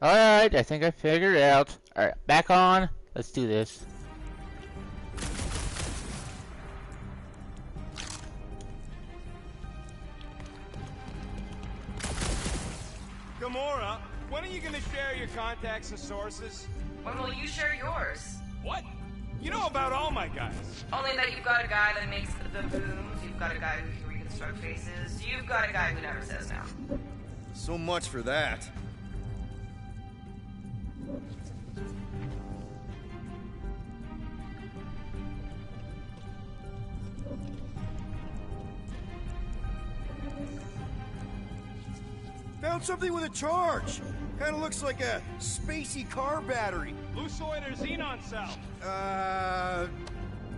Alright, I think I figured it out. Alright, back on. Let's do this. Gamora, when are you gonna share your contacts and sources? When will you share yours? What? You know about all my guys. Only that you've got a guy that makes the booms, you've got a guy who can reconstruct faces, you've got a guy who never says no. So much for that. Found something with a charge. Kinda looks like a spacey car battery. Lucioid or xenon cell?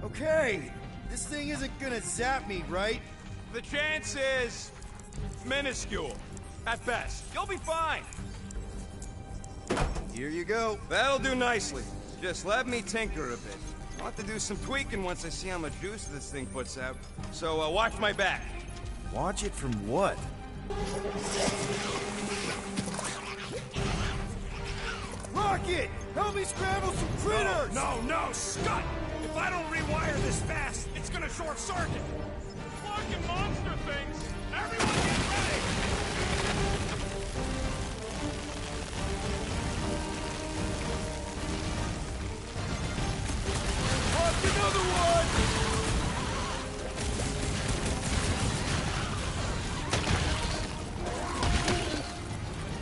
Okay. This thing isn't gonna zap me, right? The chance is minuscule. At best. You'll be fine. Here you go. That'll do nicely. Just let me tinker a bit. I'll have to do some tweaking once I see how much juice this thing puts out. So, watch my back. Watch it from what? Rocket! Help me scramble some critters! No, Scott! If I don't rewire this fast, it's gonna short circuit! Fucking monster things! Everyone get ready! Lost another one!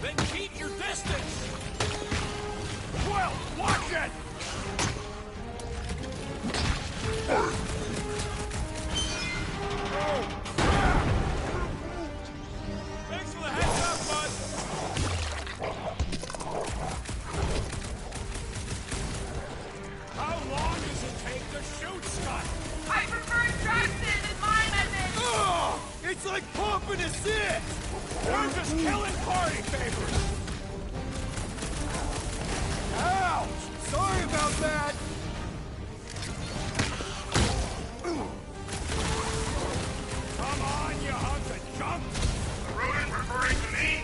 Then keep your distance! Well, watch it! Thanks for the heads up, bud! How long does it take to shoot, Scott? I prefer Jackson in my method! Oh, it's like pumping assist! We're just killing party favors! Ouch! Sorry about that! Come on, you hunk of junk! The rodent referring to me?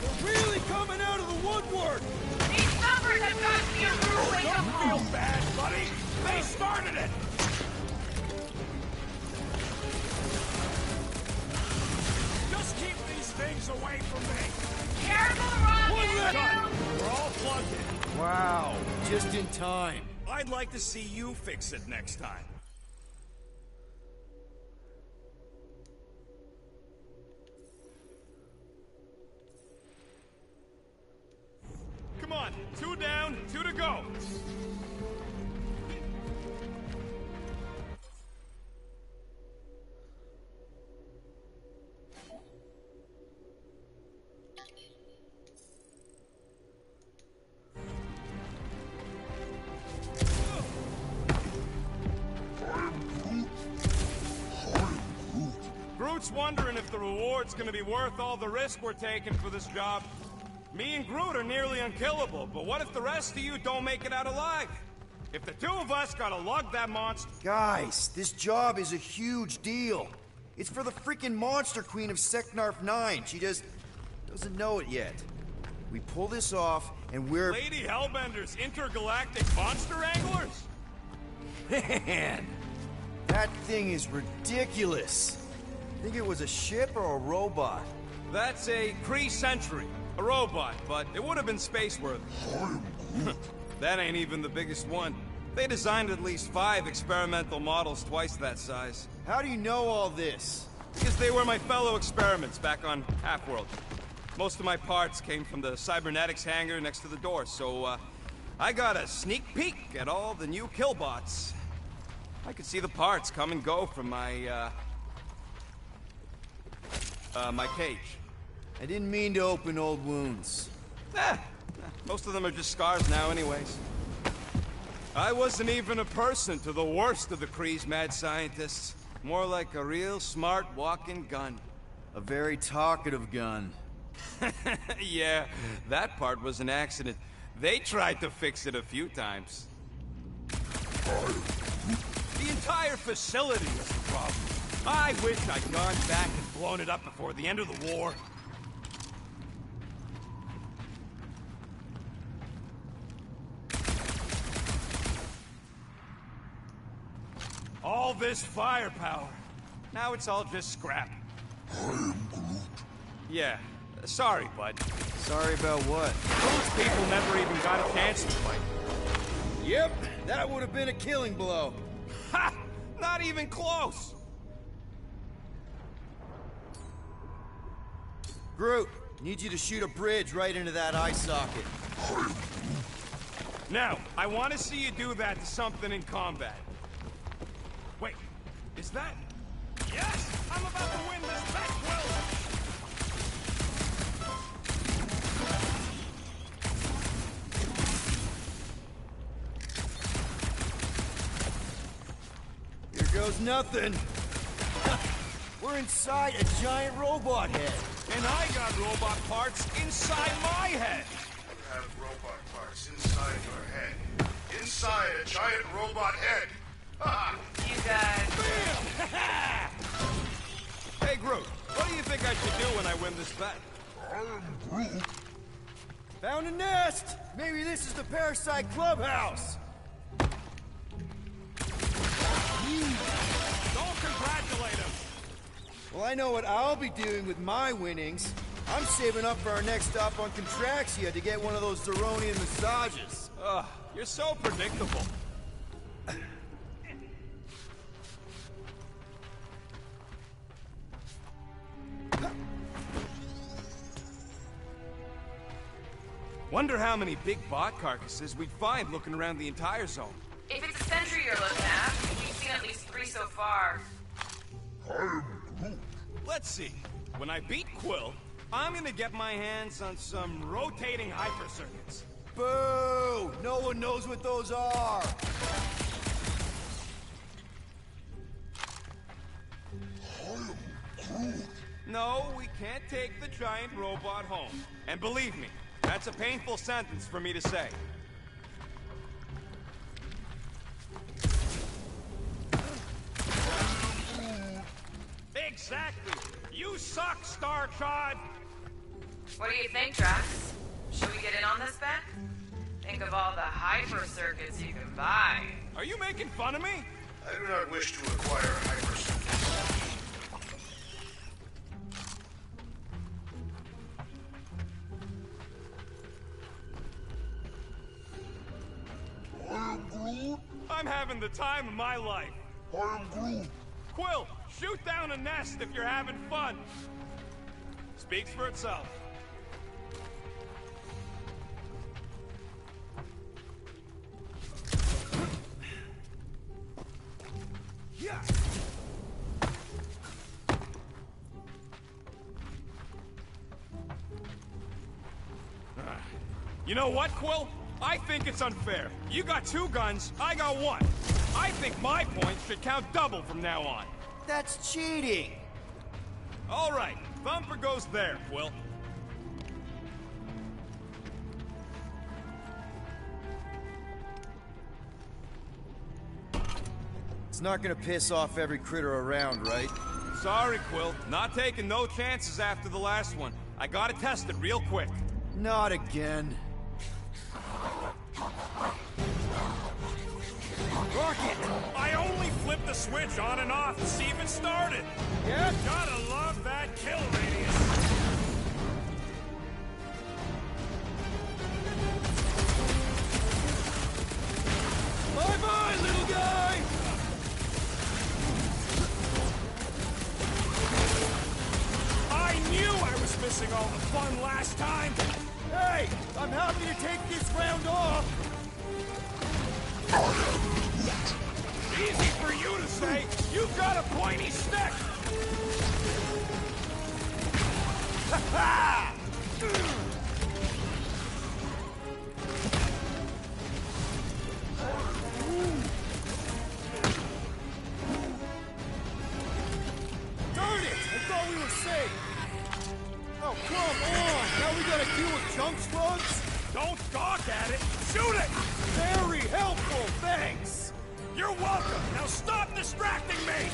They're really coming out of the woodwork! These numbers have got to be a rude way Don't feel bad, buddy! They started it! Just keep these things away from me! Careful, Rocket! Done! We're all plugged in. Wow, just in time. I'd like to see you fix it next time. Come on, 2 down, 2 to go. Groot's wondering if the reward's gonna be worth all the risk we're taking for this job. Me and Groot are nearly unkillable, but what if the rest of you don't make it out alive? If the 2 of us gotta lug that monster... Guys, this job is a huge deal. It's for the freaking Monster Queen of Seknarf 9. She just doesn't know it yet. We pull this off, and we're... Lady Hellbender's intergalactic monster anglers? Man, that thing is ridiculous. Think it was a ship or a robot? That's a Kree Sentry, a robot, but it would have been space-worthy. That ain't even the biggest one. They designed at least 5 experimental models twice that size. How do you know all this? Because they were my fellow experiments back on Half-World. Most of my parts came from the cybernetics hangar next to the door, so I got a sneak peek at all the new killbots. I could see the parts come and go from my my cage. I didn't mean to open old wounds. Most of them are just scars now anyways. I wasn't even a person to the worst of the Kree's mad scientists. More like a real smart walking gun. A very talkative gun. Yeah, that part was an accident. They tried to fix it a few times. The entire facility was the problem. I wish I'd gone back and blown it up before the end of the war. All this firepower. Now it's all just scrap. Yeah, sorry, bud. Sorry about what? Those people never even got a chance to fight. Yep, that would have been a killing blow. Ha! Not even close! Groot, need you to shoot a bridge right into that eye socket. Now, I want to see you do that to something in combat. Wait, is that... Yes! I'm about to win this bet, Will! Here goes nothing. We're inside a giant robot head. And I got robot parts inside my head! You have robot parts inside your head. Inside a giant robot head. Ha! You guys. Hey, Groot, what do you think I should do when I win this bet? Found a nest! Maybe this is the Parasite Clubhouse! Don't congratulate him! Well, I know what I'll be doing with my winnings. I'm saving up for our next stop on Contraxia to get one of those Zeronian massages. Ugh, you're so predictable. Wonder how many big bot carcasses we'd find looking around the entire zone. If it's a sentry you're looking at, we've seen at least 3 so far. Let's see. When I beat Quill, I'm gonna get my hands on some rotating hypercircuits. Boo! No one knows what those are! No, we can't take the giant robot home. And believe me, that's a painful sentence for me to say. Exactly! You suck, Starshot! What do you think, Drax? Should we get in on this bet? Think of all the hyper circuits you can buy. Are you making fun of me? I do not wish to acquire hyperspace. I'm having the time of my life. Quill, shoot down a nest if you're having fun. Speaks for itself. Yeah. You know what, Quill? I think it's unfair. You got 2 guns, I got 1. I think my points should count double from now on. That's cheating! All right, Thumper goes there, Quill. It's not gonna piss off every critter around, right? Sorry, Quill. Not taking no chances after the last one. I gotta test it real quick. Not again. Rocket! I only flipped the switch on and off to see if it started. Yeah? Gotta love that kill radius. Bye-bye, little guy! I knew I was missing all the fun last time. Hey! I'm happy to take this round off! Easy for you to say. You've got a pointy stick. Ha ha! Darn it! I thought we were safe! Oh, come on! Now we gotta deal with junk slugs? Don't gawk at it. Shoot it! Very helpful, thanks! You're welcome. Now stop distracting me!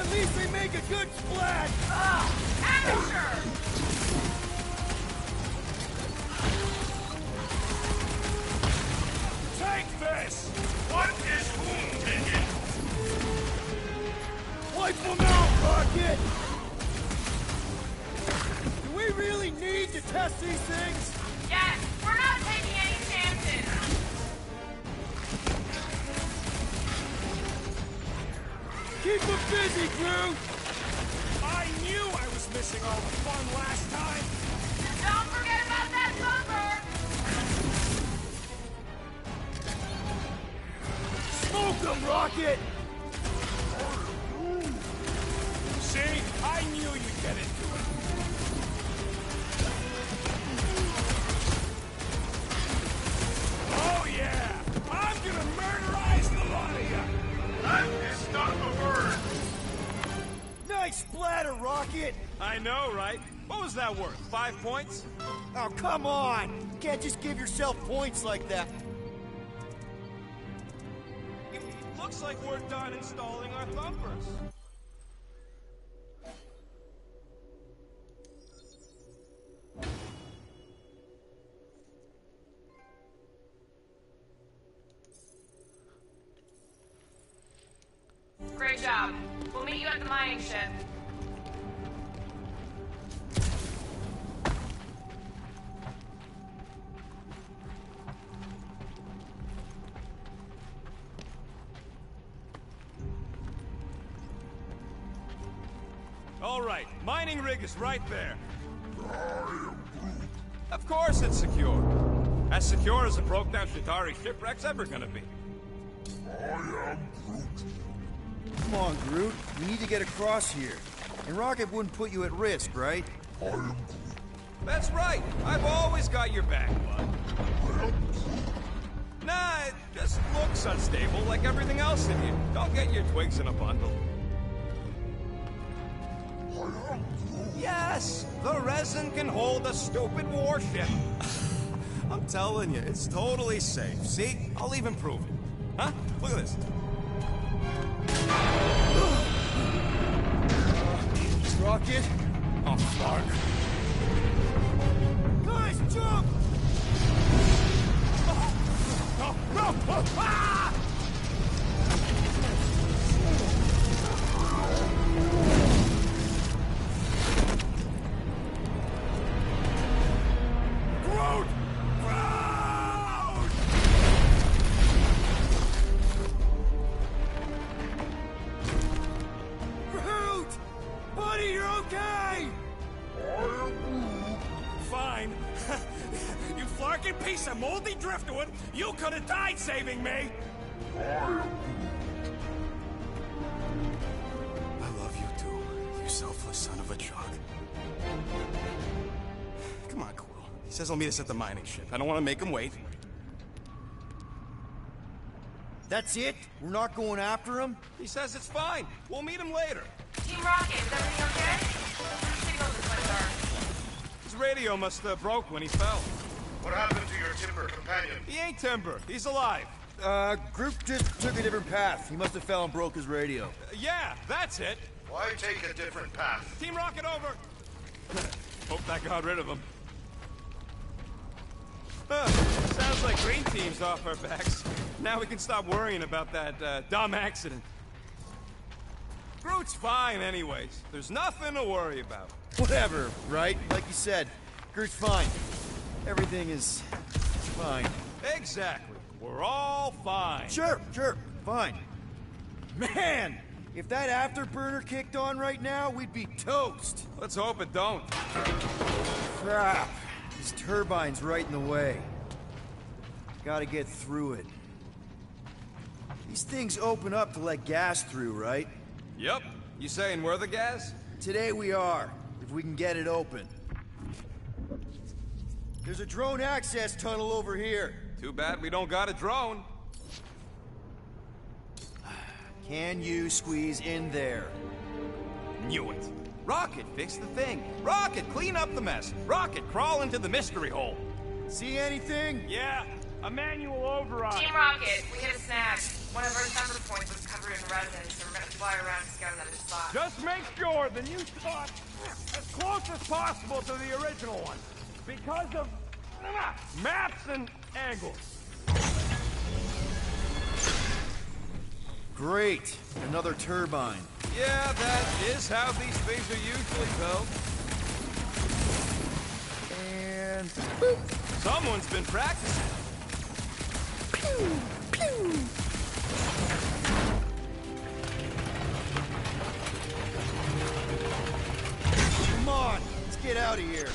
At least they make a good splat! Ugh! Amateur! Take this! What is wounded? Wipe them out, Rocket! Do we really need to test these things? Yes, we're not taking any chances. Keep them busy, Groot! I knew I was missing all the fun last time! Don't forget about that bumper. Smoke them, Rocket! See? I knew you'd get into it. Oh yeah! I'm gonna murderize the lot of you! That is not the word! Nice splatter, Rocket! I know, right? What was that worth? 5 points? Oh, come on! You can't just give yourself points like that. It looks like we're done installing our thumpers. Great job. We'll meet you at the mining shed. All right, mining rig is right there. Of course it's secure. As secure as a broke-down Chitauri shipwreck's ever gonna be. Come on, Groot. We need to get across here. And Rocket wouldn't put you at risk, right? That's right. I've always got your back, bud. Nah, it just looks unstable like everything else in here. Don't get your twigs in a bundle. Yes, the resin can hold a stupid warship. I'm telling you, it's totally safe. See? I'll even prove it. Huh? Look at this. Rocket? Oh, Clark. Guys, jump! No! Ah! Groot! Groot! Groot! Buddy, you're okay! Fine. You flarkin' piece of moldy driftwood, you could have died saving me! I love you too, you selfless son of a truck. Come on, Quill. He says he'll meet us at the mining ship. I don't want to make him wait. That's it? We're not going after him? He says it's fine. We'll meet him later. Team Rocket, is everything okay? Your signal just went dark. His radio must have broke when he fell. What happened to your timber companion? He ain't Timber. He's alive. Groot just took a different path. He must have fell and broke his radio. Yeah, that's it. Why take a different path? Team Rocket over. Hope that got rid of him. Sounds like Green Team's off our backs. Now we can stop worrying about that dumb accident. Groot's fine anyways. There's nothing to worry about. Whatever, right? Like you said, Groot's fine. Everything is fine. Exactly. We're all fine. Sure, fine. Man, if that afterburner kicked on right now, we'd be toast. Let's hope it don't. Crap. This turbine's right in the way. Gotta get through it. These things open up to let gas through, right? Yep. You saying we're the gas? Today we are, if we can get it open. There's a drone access tunnel over here. Too bad we don't got a drone. Can you squeeze in there? Knew it. Rocket, fix the thing. Rocket, clean up the mess. Rocket, crawl into the mystery hole. See anything? Yeah, A manual override. Team Rocket, we hit a snag. One of our summer points was covered in resin, so we're gonna fly around and scout another spot. Just make sure the new spot as close as possible to the original one. Because of maps and angles. Great. Another turbine. Yeah, that is how these things are usually built. And... Someone's been practicing. Come on, let's get out of here.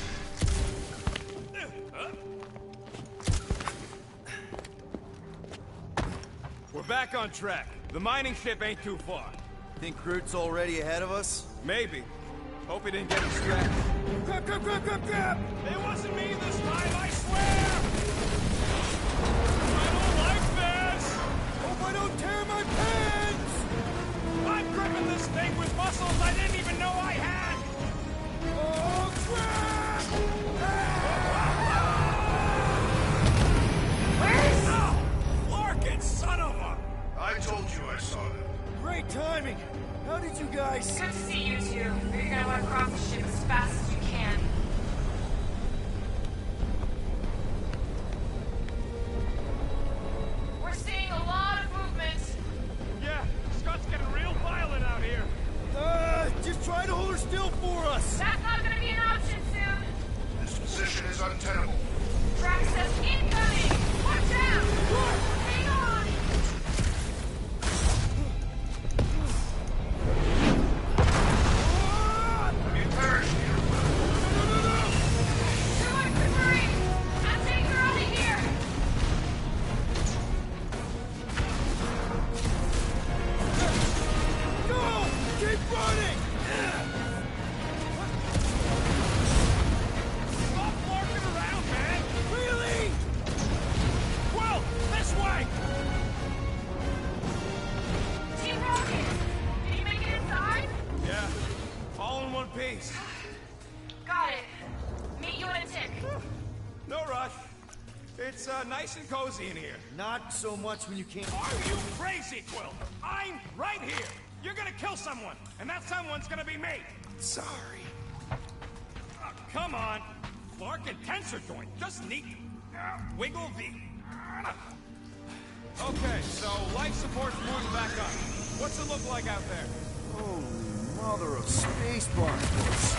We're back on track. The mining ship ain't too far. Think Groot's already ahead of us? Maybe. Hope he didn't get distracted. Grab, grab, grab, grab, grab! It wasn't me this time, I swear! I don't like this! Hope I don't tear my pants! I'm gripping this thing with muscles I didn't even know I had! Oh, crap! Where's... Larkin, son of a... I told you I saw them. Great timing. How did you guys... Good to see you two. You're gonna want to cross the ship as fast as you can. We're seeing a lot of movement. Yeah, Scott's getting real violent out here. Just try to hold her still for us. That's not gonna be an option soon. This position is untenable. Track says incoming. Watch out! Hang on! You parachute. Too much debris. I'm taking her out of here. Go! Keep running! Stop larking around, man! Really? Quill, this way! Team Rocket, did you make it inside? Yeah. All in one piece. Got it. Meet you in a tick. No rush. It's nice and cozy in here. Not so much when you can't... Are you crazy, Quill? I'm right here! You're gonna kill someone, and that someone's gonna be me! Sorry. Come on! Larkin tensor joint, just neat. Wiggle the... Okay, so life support's moving back up. What's it look like out there? Holy mother of space barnacles.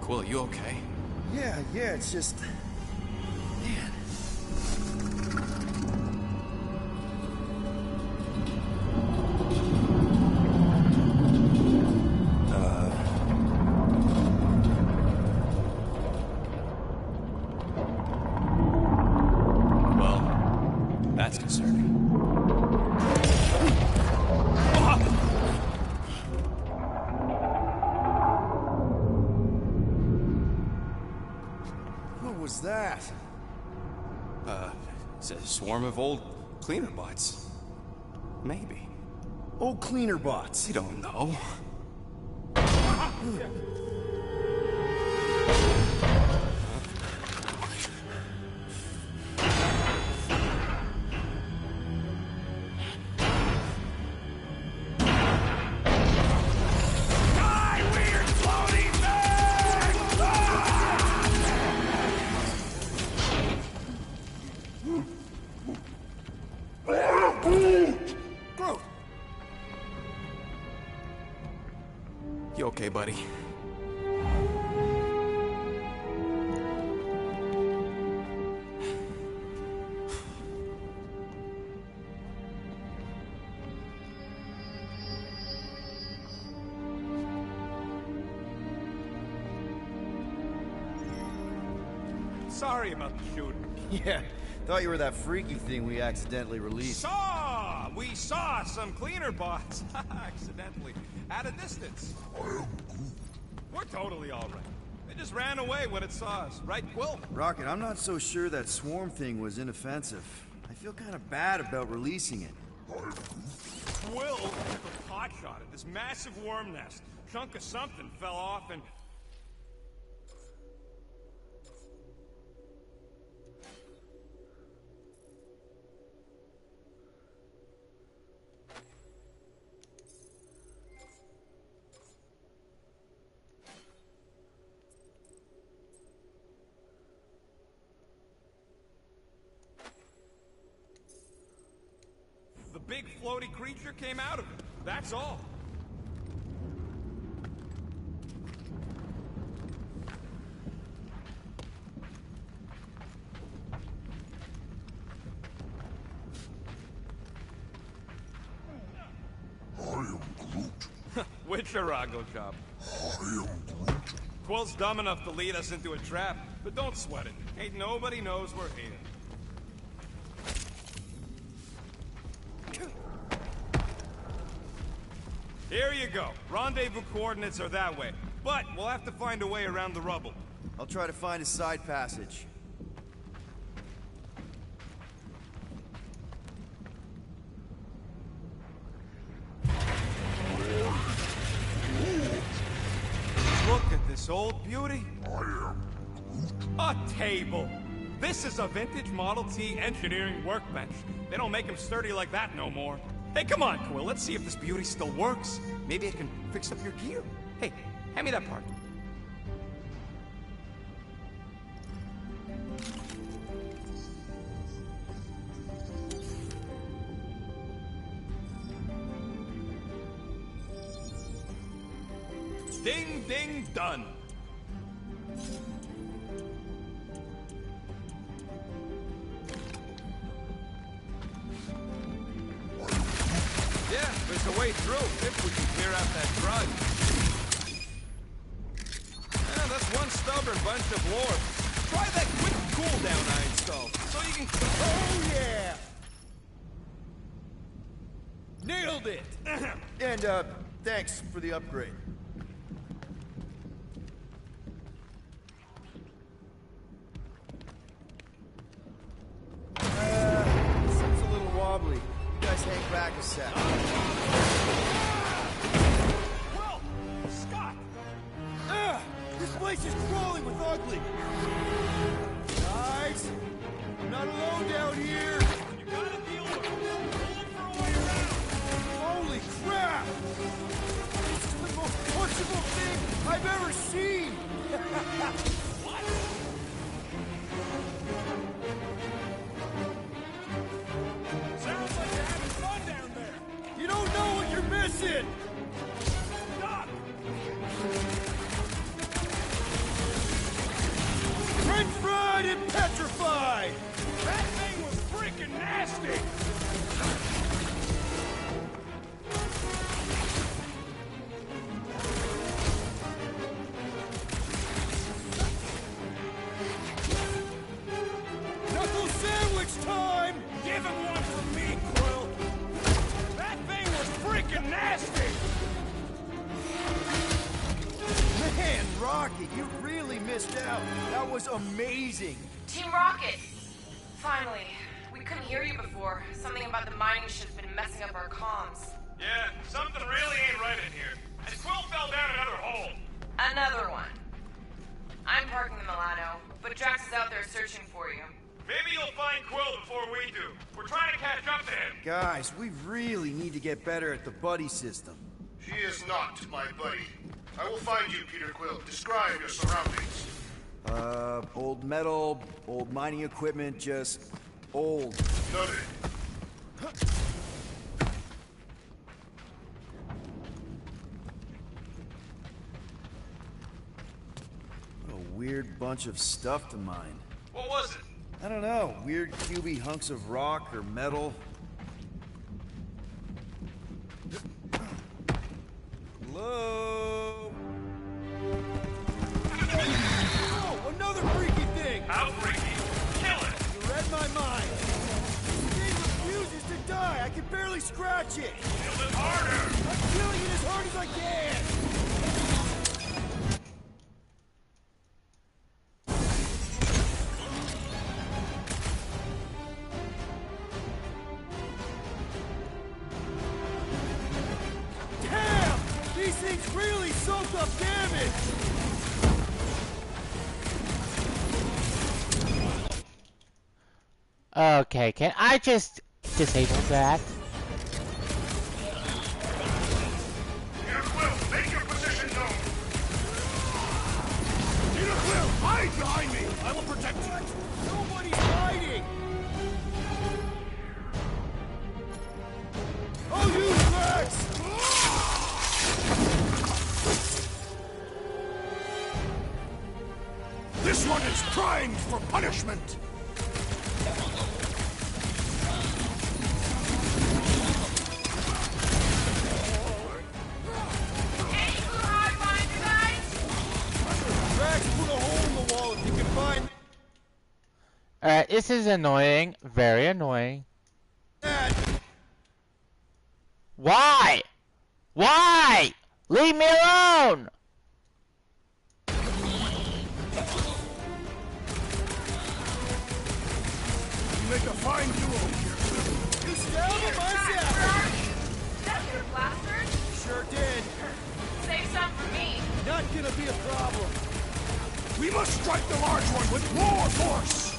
Quill, you okay? Yeah, it's just... Man. Well, that's concerning. What was that? It's a swarm of old cleaner bots. Maybe. Oh, cleaner bots. I don't know. Die, weird floating Groot! You okay, buddy? Sorry about the shooting. Yeah, thought you were that freaky thing we accidentally released. We saw some cleaner bots accidentally at a distance. We're totally all right. They just ran away when it saw us, right, Quill? Rocket, I'm not so sure that swarm thing was inoffensive. I feel kind of bad about releasing it. Quill took a pot shot at this massive worm nest. Chunk of something fell off and... The big floaty creature came out of it. That's all. I am Groot. Witcherago job. I am Groot. Quill's dumb enough to lead us into a trap, but don't sweat it. Ain't nobody knows we're here. Here you go. Rendezvous coordinates are that way. But we'll have to find a way around the rubble. I'll try to find a side passage. Look at this old beauty. I am A table. This is a vintage Model T engineering workbench. They don't make them sturdy like that no more. Hey, come on, Quill. Let's see if this beauty still works. Maybe it can fix up your gear. Hey, hand me that part. Ding, ding, done. Yeah, there's a way through if we can clear out that drug. Yeah, that's one stubborn bunch of lords. Try that quick cooldown I installed, so you can... Oh, yeah! Nailed it! And, thanks for the upgrade. Seems a little wobbly. You guys hang back a sec. Well, Scott! This place is crawling with ugly! Guys, I'm not alone down here! You gotta deal with it. We'll look for a way around. Holy crap! This is the most punchable thing I've ever seen! What? Sounds like you're having fun down there. You don't know what you're missing! Stop! French fried and petrified! That thing was freaking nasty! Knuckle sandwich time! Give him one for me, Quill! That thing was freaking nasty! Man, Rocket, you really missed out. That was amazing. Team Rocket! Finally. We couldn't hear you before. Something about the mining ship's been messing up our comms. Yeah, something really ain't right in here. And Quill fell down another hole. Another one. I'm parking the Milano, but Drax is out there searching for you. Maybe you'll find Quill before we do. We're trying to catch up to him. Guys, we really need to get better at the buddy system. She is not my buddy. I will find you, Peter Quill. Describe your surroundings. Old metal, old mining equipment, just old. Noted. What a weird bunch of stuff to mine. What was it? I don't know, weird cubey hunks of rock or metal. Hello? Oh, another freaky thing! How freaky. Kill it. You scratch it! Kill it harder! I'm killing it as hard as I can! Damn! These things really soak up damage! Okay, can I just disable that? Peter Quill, make your position known! Peter Quill, hide behind me! I will protect you! Nobody's hiding! Oh, you Drax! This one is primed for punishment! Any clue how I find you guys? Drax, put a hole in the wall if you can find Alright, this is annoying. Very annoying. that! Why? Why? Leave me alone! You make a fine duo here. You stabbed him, I Where stabbed are you? That your blaster? him! Sure did. Save some for me. Not gonna be a problem. We must strike the large one with more force!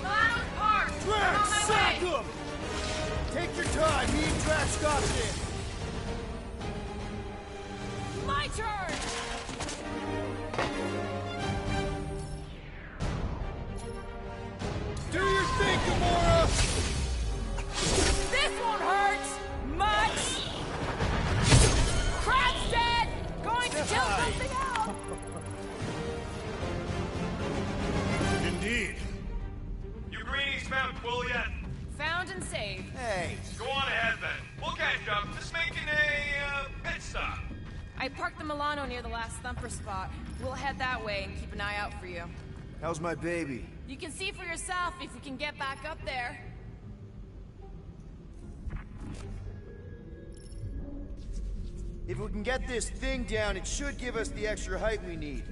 Milano's parked. I'm Drax, on my sack way. him! Take your time, me and Drax got this. My turn. Do your thing, Gamora! This won't hurt much. Crab's dead. Going to kill something else. Indeed. You greenies found Quill yet? Found and saved. Hey, Go on ahead then. We'll catch up. Just making a pit stop. I parked the Milano near the last thumper spot. We'll head that way and keep an eye out for you. How's my baby? You can see for yourself if we can get back up there. If we can get this thing down, it should give us the extra height we need.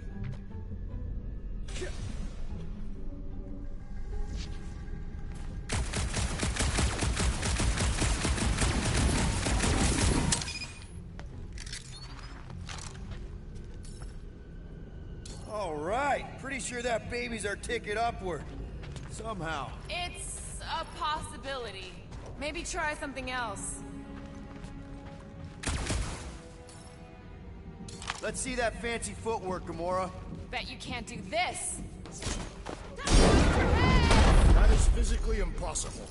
All right, pretty sure that baby's our ticket upward. Somehow. It's a possibility. Maybe try something else. Let's see that fancy footwork, Gamora. Bet you can't do this. That is physically impossible.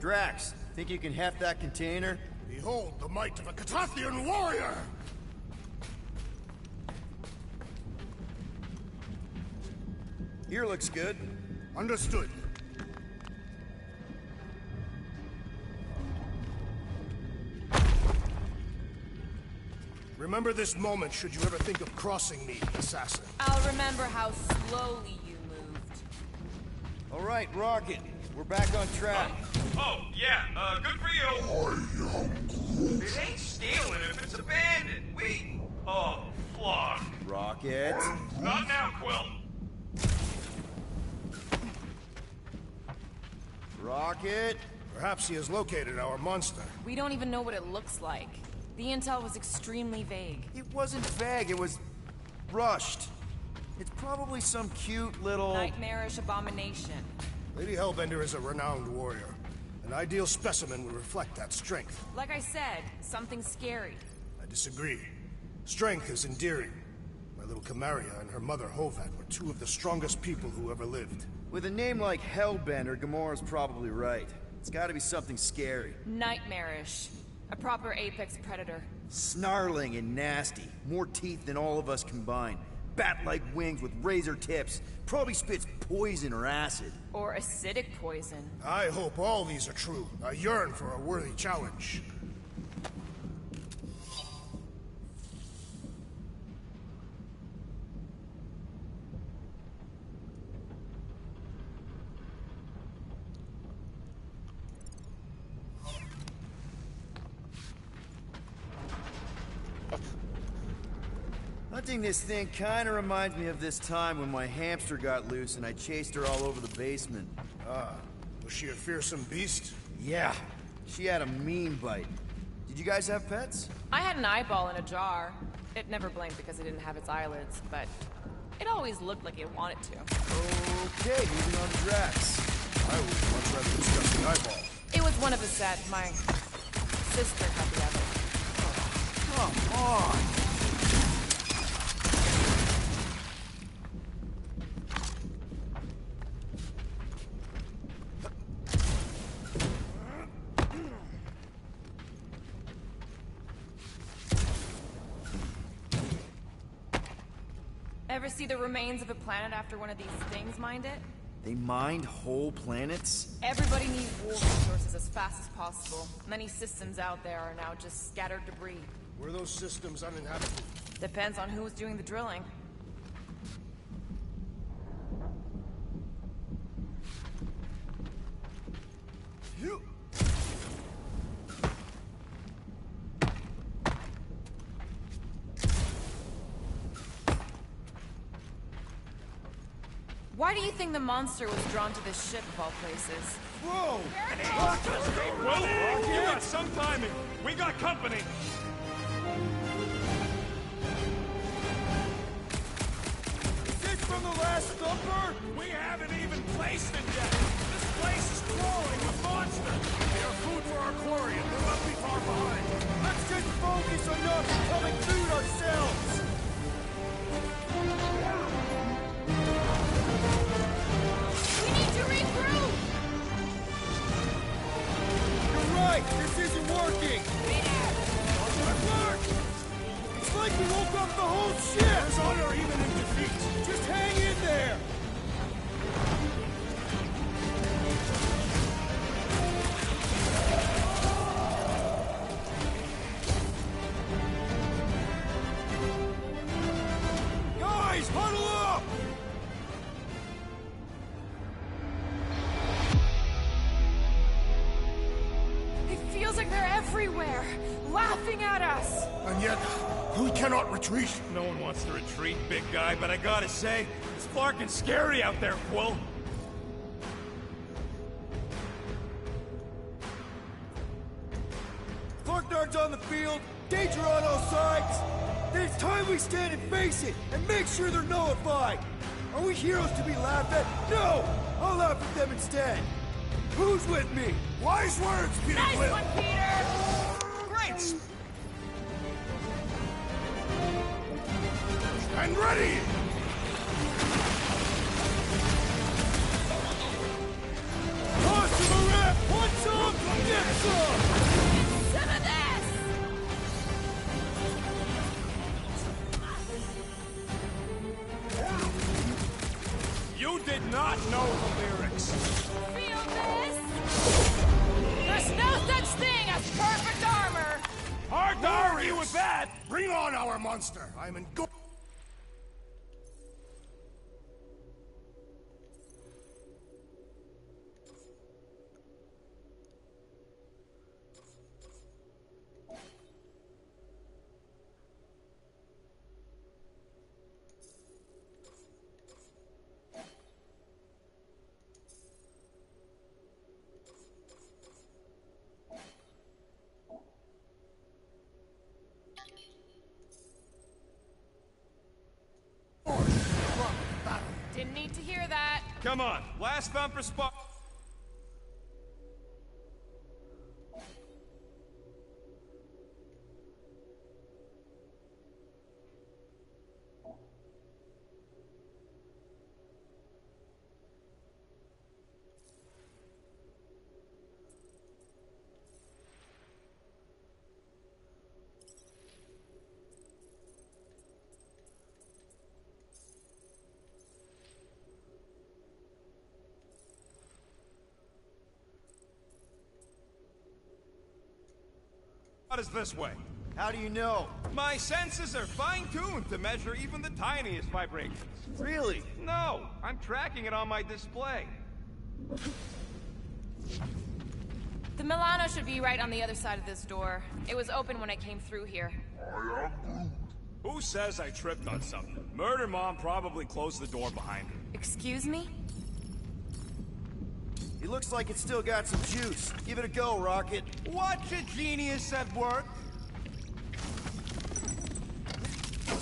Drax, think you can heft that container? Behold the might of a Catathian warrior! Here looks good. Understood. Remember this moment should you ever think of crossing me, assassin. I'll remember how slowly you moved. All right, Rocket, we're back on track. Oh, yeah, good for you. It ain't stealing if it's abandoned. Oh, flawed. Rocket. Not now, Quill. Rocket. Perhaps he has located our monster. We don't even know what it looks like. The intel was extremely vague. It wasn't vague, it was rushed. It's probably some cute little... Nightmarish abomination. Lady Hellbender is a renowned warrior. An ideal specimen would reflect that strength. Like I said, something scary. I disagree. Strength is endearing. My little Camaria and her mother Hovat were two of the strongest people who ever lived. With a name like Hellbender, Gamora's probably right. It's gotta be something scary. Nightmarish. A proper apex predator. Snarling and nasty. More teeth than all of us combined. Bat-like wings with razor tips. Probably spits poison or acid. Or acidic poison. I hope all these are true. I yearn for a worthy challenge. Lifting this thing kinda reminds me of this time when my hamster got loose and I chased her all over the basement. Ah, was she a fearsome beast? Yeah, she had a mean bite. Did you guys have pets? I had an eyeball in a jar. It never blinked because it didn't have its eyelids, but it always looked like it wanted to. Okay, moving on to Drax. I would much rather discuss the eyeball. It was one of a set. My sister had the other. Come on! Ever see the remains of a planet after one of these things mined it? They mined whole planets? Everybody needs war resources as fast as possible. Many systems out there are now just scattered debris. Were those systems uninhabited? Depends on who was doing the drilling. You... Why do you think the monster was drawn to this ship of all places? Whoa! Well, you got some timing. We got company. Is this from the last thumper? We haven't even placed it yet. This place is crawling with monsters. They are food for our Quarian. We won't be far behind. Let's just focus on not becoming food ourselves! We need to regroup! You're right! This isn't working! Peter! It worked! It's like we woke up the whole ship! There's honor even in defeat. Just hang in there! Guys, huddle up! It feels like they're everywhere, laughing at us! And yet, we cannot retreat. No one wants to retreat, big guy, but I gotta say, it's fucking scary out there, Quill. Clarknard's on the field, danger on all sides. Then it's time we stand and face it, and make sure they're nullified. Are we heroes to be laughed at? No! I'll laugh at them instead. Who's with me? Wise words, Peter Nice Quill. one, Peter! Great! And ready! Toss him a rep! Want some? Get some! Some of this! You did not know the lyrics. Feel this? There's no such thing as perfect armor! Hard to argue with that. Bring on our monster. I'm in go. Didn't need to hear that. Come on, last thumper spot. Is this way. How do you know? My senses are fine-tuned to measure even the tiniest vibrations. Really? No, I'm tracking it on my display. The Milano should be right on the other side of this door. It was open when I came through here. Who says I tripped on something? Murder Mom probably closed the door behind her. Excuse me? It looks like it's still got some juice. Give it a go, Rocket. Watch a genius at work.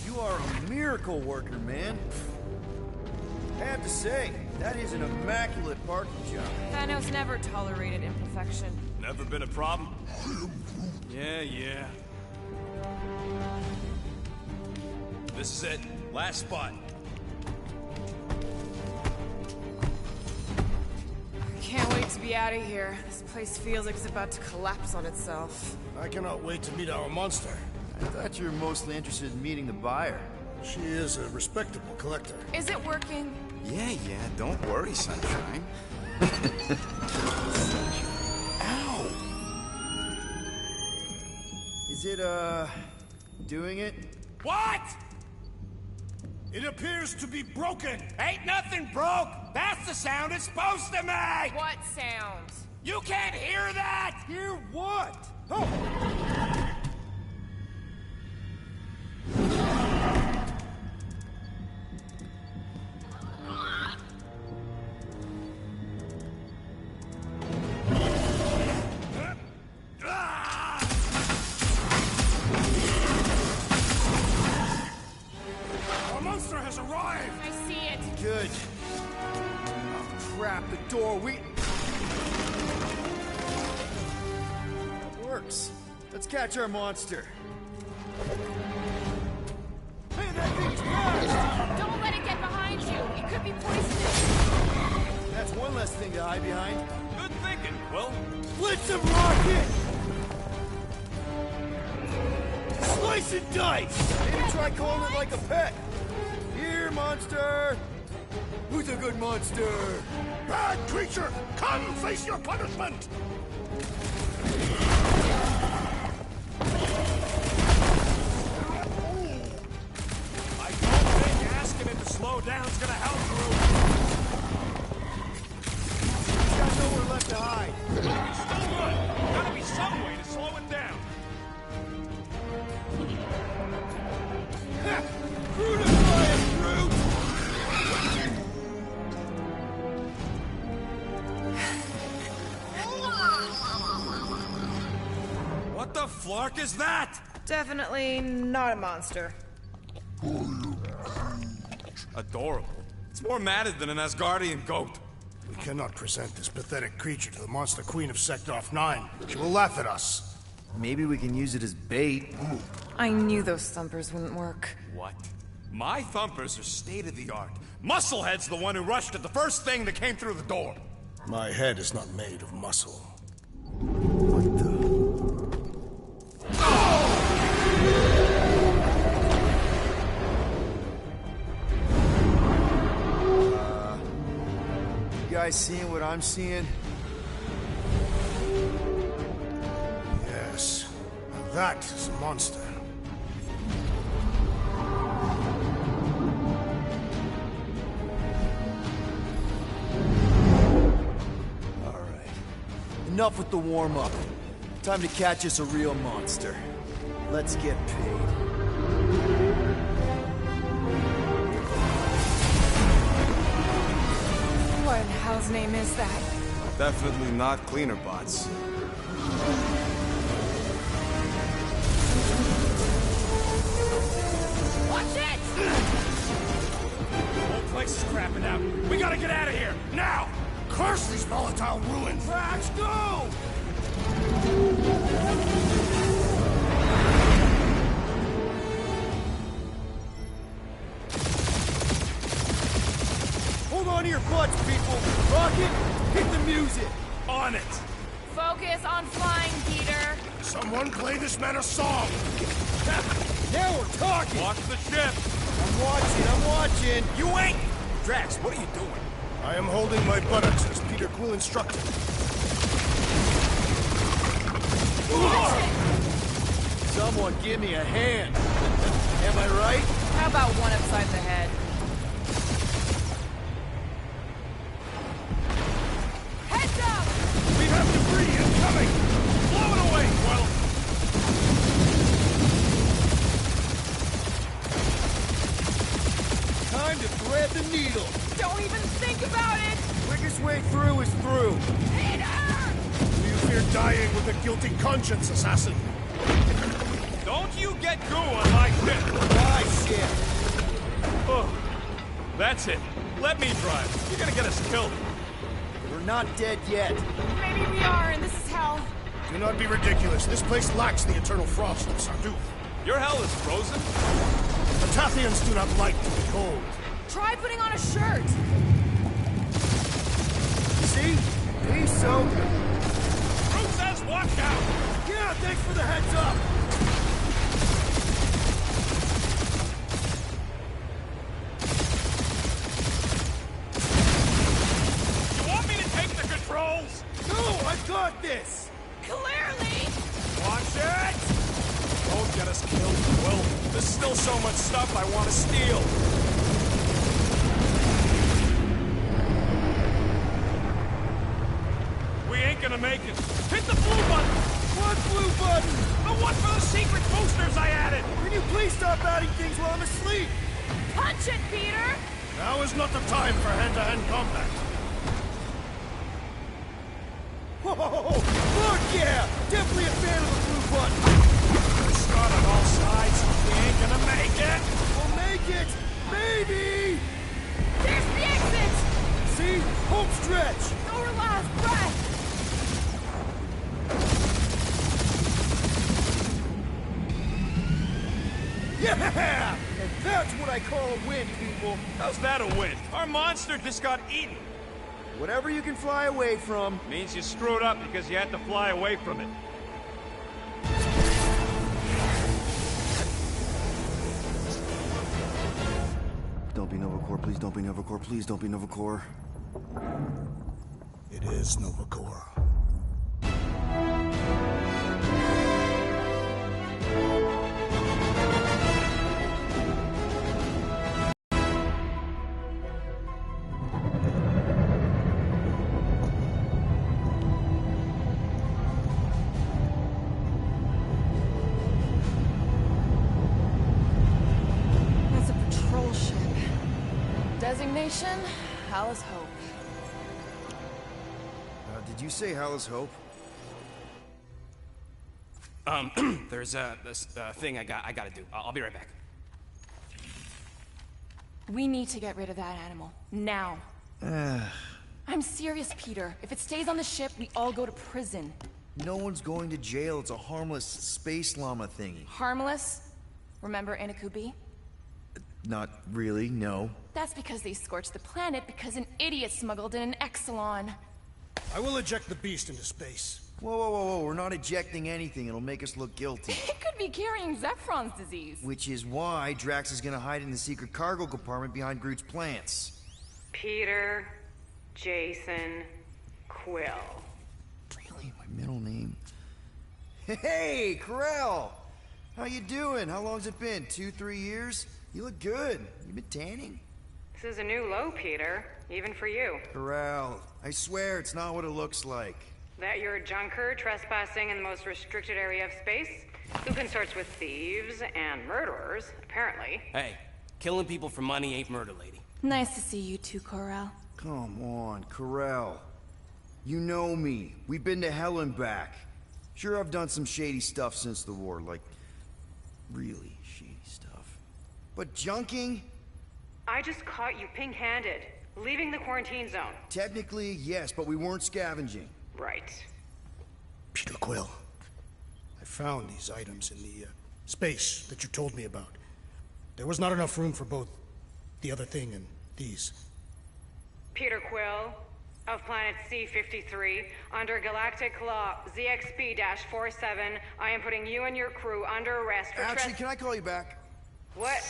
You are a miracle worker, man. I have to say, that is an immaculate parking job. Thanos never tolerated imperfection. Never been a problem? Yeah. This is it. Last spot. Can't wait to be out of here. This place feels like it's about to collapse on itself. I cannot wait to meet our monster. I thought you were mostly interested in meeting the buyer. She is a respectable collector. Is it working? Yeah, don't worry, Sunshine. Ow! Is it, doing it? What? It appears to be broken. Ain't nothing broke. That's the sound it's supposed to make. What sound? You can't hear that? Hear what? Oh! Our monster has arrived! I see it. Good. Oh, crap, the door, It works. Let's catch our monster. Hey, that thing's fast! Don't let it get behind you. It could be poisonous. That's one less thing to hide behind. Good thinking, Quill. Blitz him, Rocket! Slice and dice! Maybe try calling it like a pet. Here, monster! Who's a good monster? Bad creature! Come face your punishment! I don't think asking it to slow down's gonna help, Groot. He's got nowhere left to hide. It's still good. Gotta be some way to slow it down. Brutify it, Groot! What the flark is that? Definitely not a monster. Adorable. It's more matted than an Asgardian goat. We cannot present this pathetic creature to the Monster Queen of Seknarf 9. She will laugh at us. Maybe we can use it as bait. I knew those thumpers wouldn't work. What? My thumpers are state-of-the-art. Musclehead's the one who rushed at the first thing that came through the door. My head is not made of muscle. What the? You guys seeing what I'm seeing? Yes. Now that is a monster. All right. Enough with the warm-up. Time to catch us a real monster. Let's get paid. What in hell's name is that? Definitely not cleaner bots. Watch it! Whole place is crapping out. We gotta get out of here, now! Curse these volatile ruins! Drax, go! Hold on to your butts, people! Rocket, hit the music! On it! Focus on flying, Peter. Someone play this man a song! Now we're talking! Watch the ship! I'm watching! You ain't! Drax, what are you doing? I am holding my buttocks as Peter Quill instructed. Someone give me a hand! Am I right? How about one upside the head? Heads up! We have debris incoming! Blow it away, Quill! about it! Quickest way through is through. Peter! Do you fear dying with a guilty conscience, assassin? Don't you get goo on my ship! My shit. Oh, that's it. Let me drive. You're gonna get us killed. We're not dead yet. Maybe we are, and this is hell. Do not be ridiculous. This place lacks the eternal frost of Sarduth. Your hell is frozen? The Tathians do not like to be cold. Try putting on a shirt. See? He's so... Who says watch out? Yeah, thanks for the heads up. You want me to take the controls? No, I've got this. Clearly! Watch it! Don't get us killed, Will. There's still so much stuff I want to steal. We ain't gonna make it. Hit the blue button! What blue button? The one for the secret boosters I added! Can you please stop adding things while I'm asleep? Punch it, Peter! Now is not the time for hand-to-hand combat. Whoa! Fuck yeah! Definitely a fan of the blue button. We're shot on all sides. We ain't gonna make it! We'll make it! Maybe! There's the exit! See? Home stretch! Our last breath! Yeah! And that's what I call a win, people. How's that a win? Our monster just got eaten. Whatever you can fly away from. Means you screwed up because you had to fly away from it. Don't be Novacore, please don't be Novacore, please don't be Novacore. It is Novacore. That's a patrol ship. Designation, Alice Hope. Did you say Hala's Hope? There's this thing I gotta do. I'll be right back. We need to get rid of that animal. Now. I'm serious, Peter. If it stays on the ship, we all go to prison. No one's going to jail. It's a harmless space llama thingy. Harmless? Remember Inakubi? Not really, no. That's because they scorched the planet because an idiot smuggled in an Exelon. I will eject the beast into space. Whoa, whoa, whoa, whoa. We're not ejecting anything. It'll make us look guilty. It could be carrying Zephron's disease. Which is why Drax is gonna hide in the secret cargo compartment behind Groot's plants. Peter, Jason, Quill. Really? My middle name? Hey, Corel! How you doing? How long's it been? 2-3 years? You look good. You been tanning? This is a new low, Peter. Even for you. Corel, I swear it's not what it looks like. That you're a junker trespassing in the most restricted area of space? Who consorts with thieves and murderers, apparently. Hey, killing people for money ain't murder, lady. Nice to see you too, Corel. Come on, Corel. You know me. We've been to hell and back. Sure, I've done some shady stuff since the war, like really shady stuff. But junking? I just caught you pink-handed, leaving the quarantine zone. Technically, yes, but we weren't scavenging. Right. Peter Quill. I found these items in the space that you told me about. There was not enough room for both the other thing and these. Peter Quill, of planet C-53, under Galactic Law ZXP-47, I am putting you and your crew under arrest for Actually, can I call you back? What?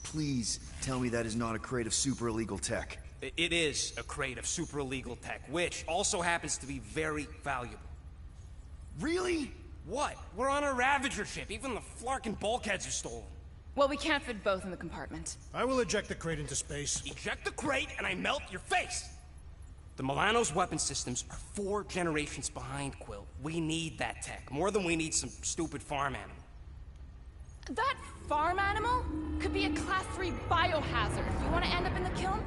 Please tell me that is not a crate of super illegal tech. It is a crate of super illegal tech, which also happens to be very valuable. Really? What? We're on a Ravager ship. Even the Flarkin bulkheads are stolen. Well, we can't fit both in the compartment. I will eject the crate into space. Eject the crate and I melt your face! The Milano's weapon systems are 4 generations behind, Quill. We need that tech, more than we need some stupid farm animal. That farm animal could be a Class 3 biohazard. You want to end up in the kiln?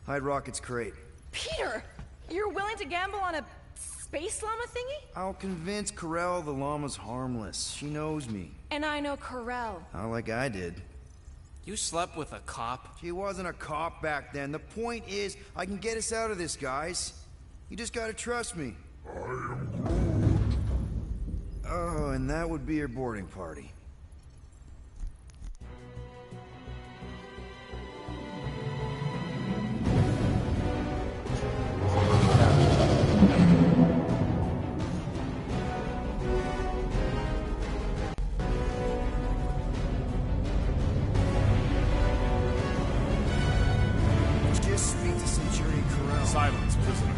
Hide Rocket's crate. Peter! You're willing to gamble on a space llama thingy? I'll convince Corell the llama's harmless. She knows me. And I know Corell. Not like I did. You slept with a cop? She wasn't a cop back then. The point is, I can get us out of this, guys. You just gotta trust me. I am Groot. Oh, and that would be your boarding party. Silence, prisoner.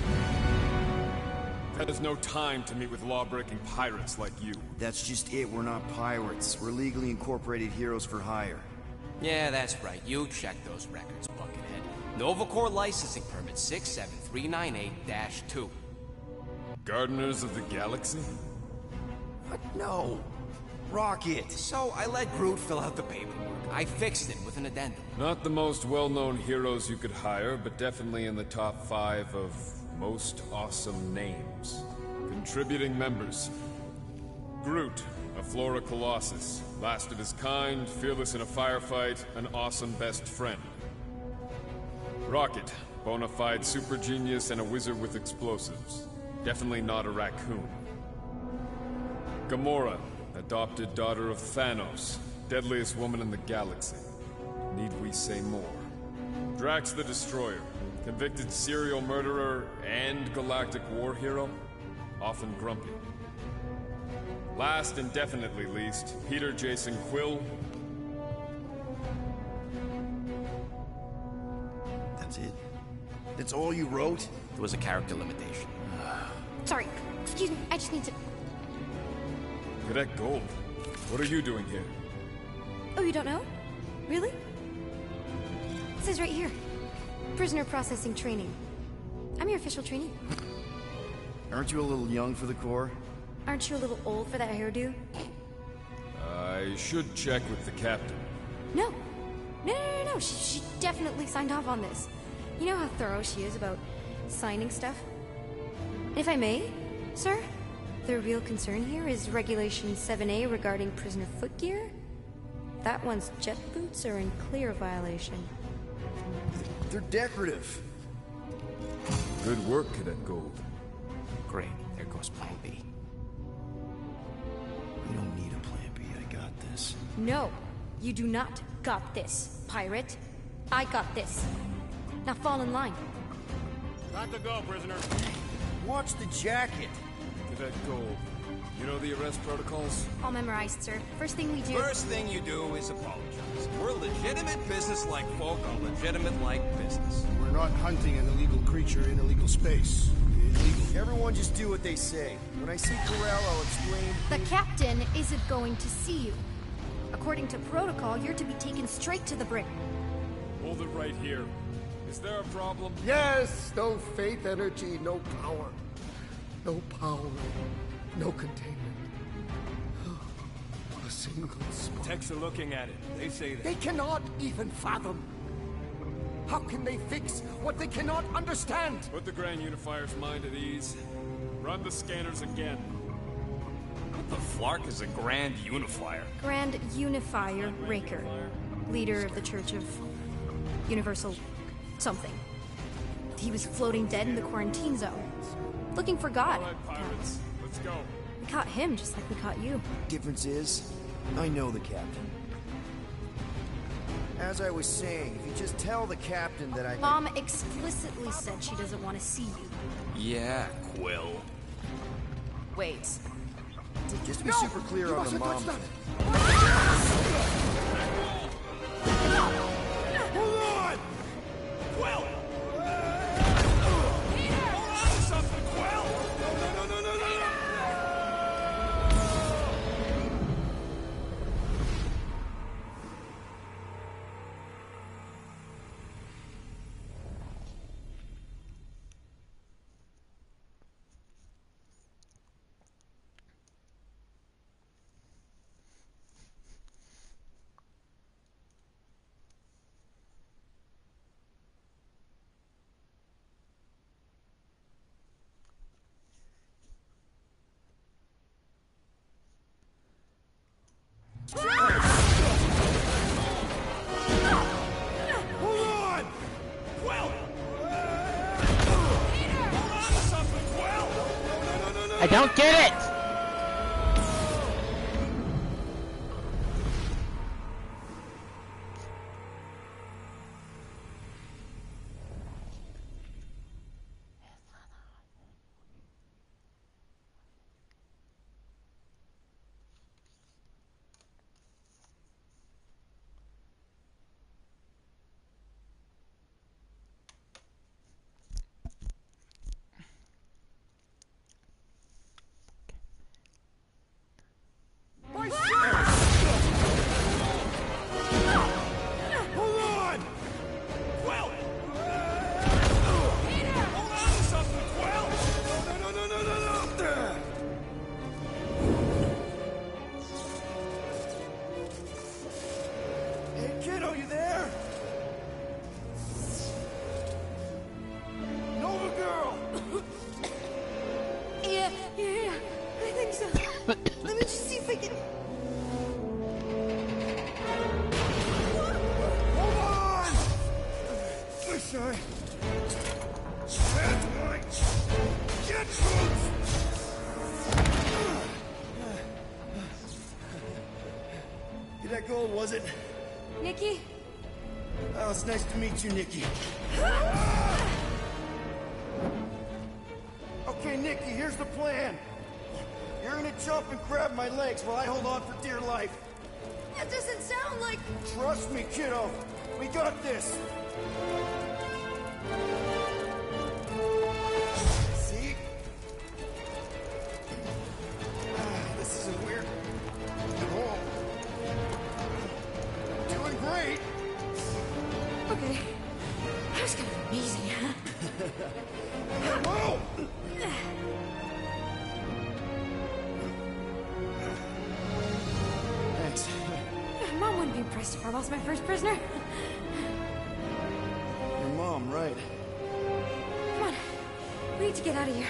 That is no time to meet with law-breaking pirates like you. That's just it. We're not pirates. We're legally incorporated heroes for hire. Yeah, that's right. You check those records, Buckethead. Novacore licensing permit 67398-2. Gardeners of the Galaxy? What? No. Rocket. So I let Groot fill out the paperwork. I fixed it with an addendum. Not the most well-known heroes you could hire, but definitely in the top 5 of most awesome names. Contributing members. Groot, a Flora Colossus. Last of his kind, fearless in a firefight, an awesome best friend. Rocket, bona fide super genius and a wizard with explosives. Definitely not a raccoon. Gamora, adopted daughter of Thanos, deadliest woman in the galaxy. Need we say more? Drax the Destroyer, convicted serial murderer and galactic war hero, often grumpy. Last and definitely least, Peter Jason Quill. That's it? That's all you wrote? There was a character limitation. Sorry, excuse me, I just need to... Cadet Gold, what are you doing here? Oh, you don't know? Really? It says right here. Prisoner processing training. I'm your official trainee. Aren't you a little young for the Corps? Aren't you a little old for that hairdo? I should check with the captain. No. No. She definitely signed off on this. You know how thorough she is about signing stuff? And if I may, sir, the real concern here is Regulation 7A regarding prisoner footgear. That one's jet boots are in clear violation. They're decorative. Good work, Cadet Gold. Great. There goes Plan B. You don't need a plan B. I got this. No, you do not got this, pirate. I got this. Now fall in line. Got to go, prisoner. Watch the jacket. Cadet Gold, you know the arrest protocols? All memorized, sir. First thing we do... First thing you do is apologize. We're legitimate business-like folk on legitimate-like business. We're not hunting an illegal creature in illegal space. Illegal. Everyone just do what they say. When I see Corell, I'll explain... The captain isn't going to see you. According to protocol, you're to be taken straight to the brig. Hold it right here. Is there a problem? Yes! No faith energy, no power. No power. No containment. A single spark. Techs are looking at it. They say that. They cannot even fathom. How can they fix what they cannot understand? Put the Grand Unifier's mind at ease. Run the scanners again. What the flark is a Grand Unifier? Grand Unifier Raker, leader of the Church of Universal something. He was floating dead in the quarantine zone, looking for God. All right, pirates, let's go. We caught him just like we caught you. Difference is, I know the captain. As I was saying, if you just tell the captain that I... Mom explicitly said she doesn't want to see you. Yeah, Quill. Wait. Just to be super clear on the mom thing. Hold on! Quill! Hold on to something, Quill! No! I don't get it! That gold, was it? Nikki? Oh, it's nice to meet you, Nikki. Okay, Nikki, here's the plan. You're gonna jump and grab my legs while I hold on for dear life. That doesn't sound like... Trust me, kiddo. We got this. See? This isn't weird at all. Doing great. Okay. That was kind of amazing, huh? Whoa! Thanks. Mom wouldn't be impressed if I lost my first prisoner. Your mom, right? Come on. We need to get out of here.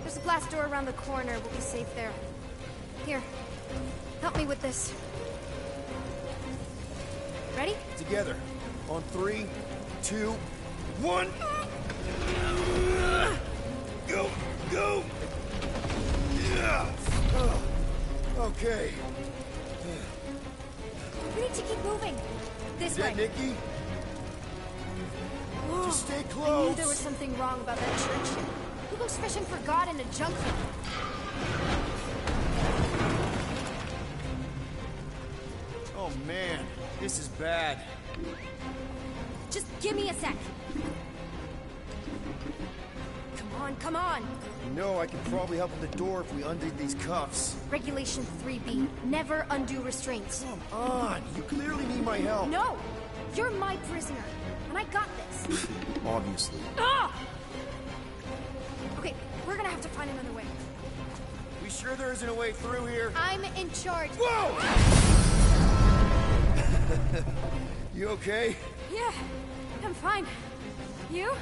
There's a blast door around the corner. We'll be safe there. Here. Help me with this. Ready? Together. On 3, 2, 1. Go! Go! Yeah! Okay. We need to keep moving. This way. Nikki? Whoa. Just stay I close. knew there was something wrong about that church. Who goes fishing for God in a junk heap? Oh man, this is bad. Just give me a sec. Come on, come on. You know I could probably help with the door if we undid these cuffs. Regulation 3B. Never undo restraints. Come on, you clearly need my help. No! You're my prisoner, and I got this. Obviously. Ah! Okay, we're gonna have to find another way. We sure there isn't a way through here? I'm in charge. Whoa! You okay? Yeah, I'm fine. You?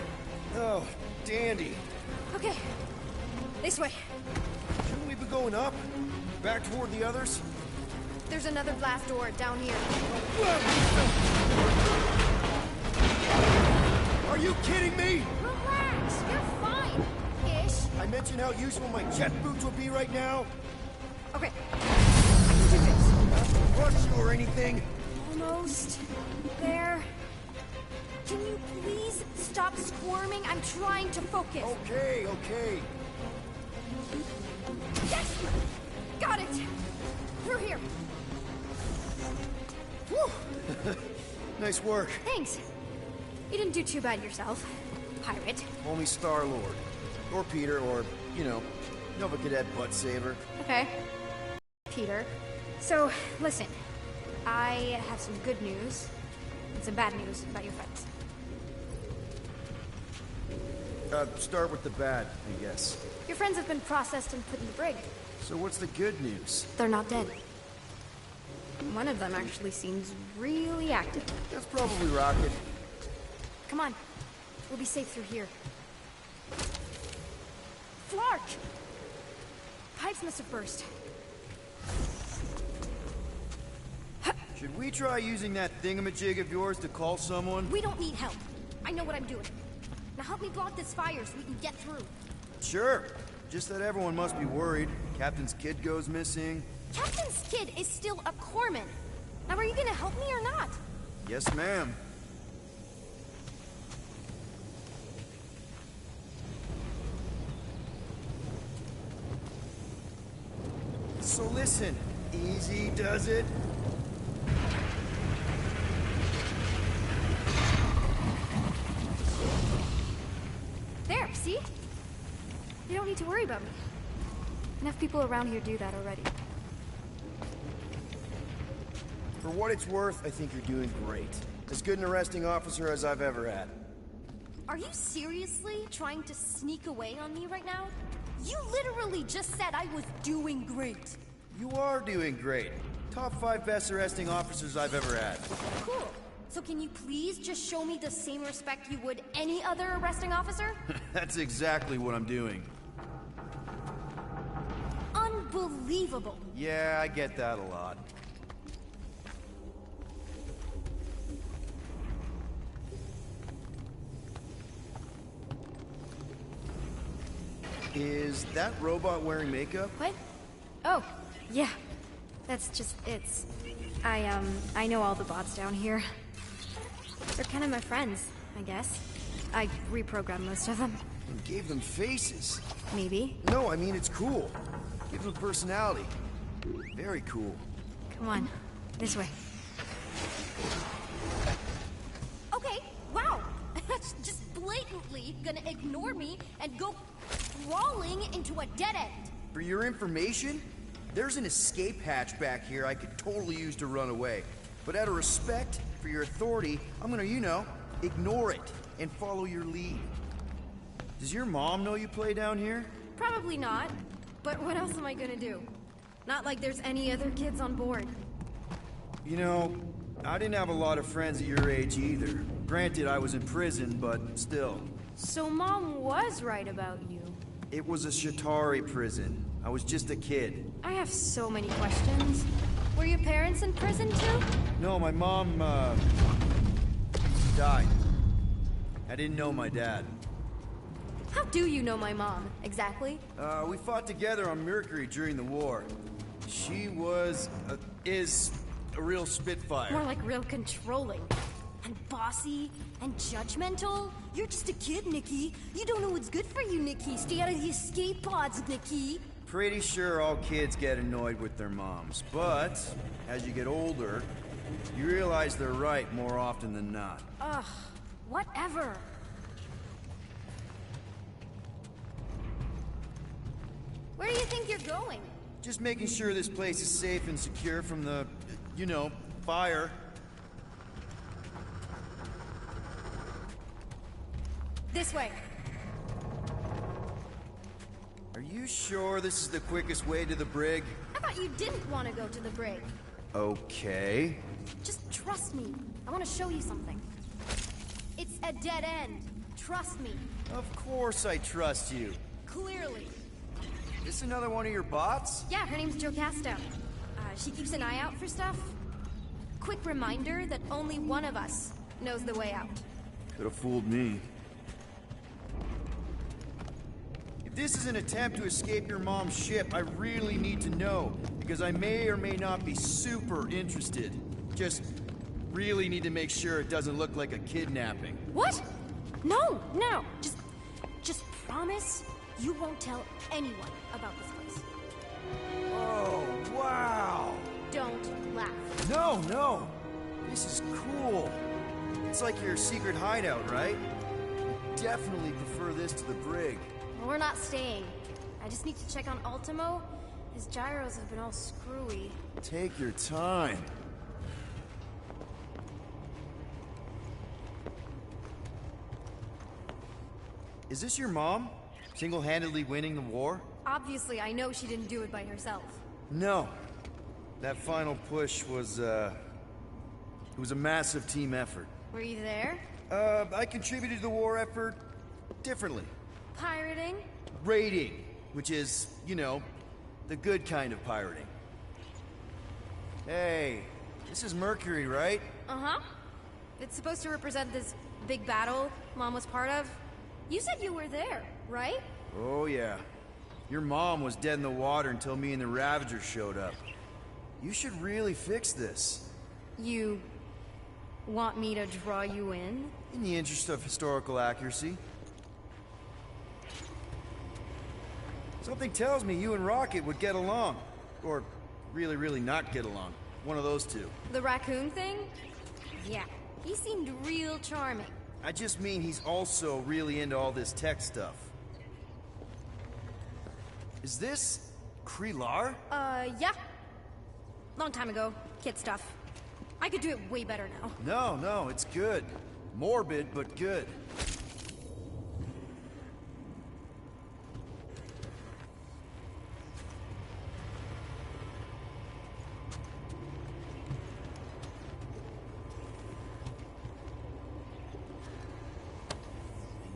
Oh, dandy. Okay, this way. Shouldn't we be going up? Back toward the others? There's another blast door down here. Are you kidding me? Relax, you're fine. Ish. I mentioned how useful my jet boots will be right now. Okay, I can do this. Not to rush you or anything. Almost there. Can you please stop squirming? I'm trying to focus. Okay, okay. Yes! Got it! Through here. Whew. Nice work. Thanks. You didn't do too bad yourself, pirate. Only Star-Lord. Or Peter, or, you know, Nova Cadet butt saver. Okay. Peter. So, listen. I have some good news and some bad news about your friends. Start with the bad, I guess. Your friends have been processed and put in the brig. So what's the good news? They're not dead. One of them actually seems really active. That's probably Rocket. Come on. We'll be safe through here. Flark! Pipes must have burst. Should we try using that thingamajig of yours to call someone? We don't need help. I know what I'm doing. Now help me block this fire so we can get through. Sure. Just that everyone must be worried. Captain's kid goes missing. Captain's kid is still a corpsman. Now, are you gonna help me or not? Yes, ma'am. So listen, easy does it. There, see? You don't need to worry about me. Enough people around here do that already. For what it's worth, I think you're doing great. As good an arresting officer as I've ever had. Are you seriously trying to sneak away on me right now? You literally just said I was doing great. You are doing great. Top 5 best arresting officers I've ever had. Cool. So can you please just show me the same respect you would any other arresting officer? That's exactly what I'm doing. Unbelievable. Yeah, I get that a lot. Is that robot wearing makeup? What? Oh, yeah. That's just, I know all the bots down here. They're kind of my friends, I guess. I reprogrammed most of them. And gave them faces. Maybe. No, I mean, it's cool. Gives them personality. Very cool. Come on, this way. Okay, wow! That's just blatantly gonna ignore me and go crawling into a dead end. For your information, there's an escape hatch back here I could totally use to run away. But out of respect for your authority, I'm gonna, ignore it and follow your lead. Does your mom know you play down here? Probably not. But what else am I gonna do? Not like there's any other kids on board. I didn't have a lot of friends at your age either. Granted, I was in prison, but still. So Mom was right about you. It was a Shatari prison. I was just a kid. I have so many questions. Were your parents in prison too? No, my mom, died. I didn't know my dad. How do you know my mom, exactly? We fought together on Mercury during the war. She is a real spitfire. More like real controlling. And bossy and judgmental. You're just a kid, Nikki. You don't know what's good for you, Nikki. Stay out of the escape pods, Nikki. Pretty sure all kids get annoyed with their moms, but as you get older, you realize they're right more often than not. Ugh, whatever. Where do you think you're going? Just making sure this place is safe and secure from the, fire. This way. Are you sure this is the quickest way to the brig? I thought you didn't want to go to the brig. Okay. Just trust me. I want to show you something. It's a dead end. Trust me. Of course I trust you. Clearly. This another one of your bots? Yeah, her name's Jocasta. She keeps an eye out for stuff. Quick reminder that only one of us knows the way out. Could have fooled me. If this is an attempt to escape your mom's ship, I really need to know, because I may or may not be super interested. Just really need to make sure it doesn't look like a kidnapping. What? No. Just promise you won't tell anyone about this place. Oh, wow! Don't laugh. No! This is cool. It's like your secret hideout, right? I definitely prefer this to the brig. Well, we're not staying. I just need to check on Ultimo. His gyros have been all screwy. Take your time. Is this your mom? Single-handedly winning the war? Obviously, I know she didn't do it by herself. No. That final push was, it was a massive team effort. Were you there? I contributed to the war effort differently. Pirating? Raiding, which is, the good kind of pirating. Hey, this is Mercury, right? Uh-huh. It's supposed to represent this big battle Mom was part of. You said you were there, right? Oh, yeah. Your mom was dead in the water until me and the Ravagers showed up. You should really fix this. You want me to draw you in? In the interest of historical accuracy. Something tells me you and Rocket would get along. Or really, really not get along. One of those two. The raccoon thing? Yeah, he seemed real charming. I just mean he's also really into all this tech stuff. Is this Krelar? Yeah. Long time ago. Kid stuff. I could do it way better now. No, it's good. Morbid, but good.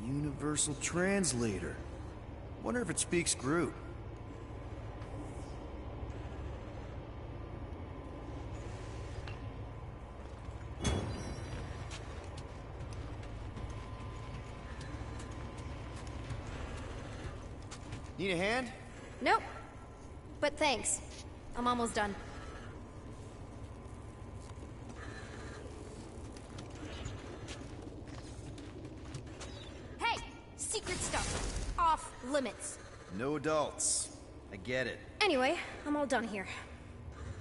A universal translator. Wonder if it speaks Groot. Need a hand? Nope. But thanks. I'm almost done. Hey! Secret stuff. Off limits. No adults. I get it. Anyway, I'm all done here.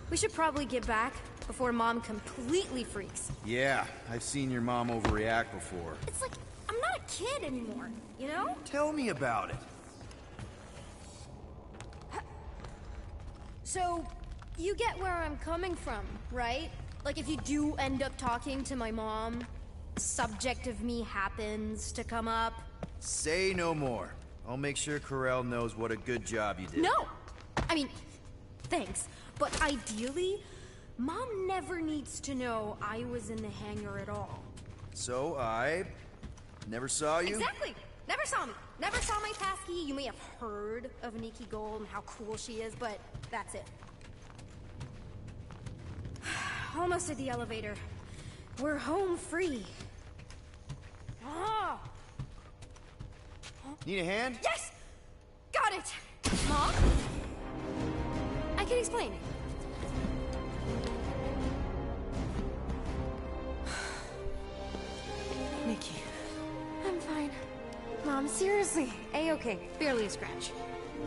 We should probably get back before Mom completely freaks. Yeah, I've seen your mom overreact before. It's like, I'm not a kid anymore, you know? Tell me about it. So, you get where I'm coming from, right? Like if you do end up talking to my mom, subject of me happens to come up. Say no more. I'll make sure Corell knows what a good job you did. No! I mean, thanks. But ideally, Mom never needs to know I was in the hangar at all. So I never saw you? Exactly! Never saw me. Never saw my passkey. You may have heard of Nikki Gold and how cool she is, but that's it. Almost at the elevator. We're home free. Oh! Need a hand? Yes! Got it! Mom? I can explain. Nikki. I'm fine. Mom, seriously. A-okay. Barely a scratch.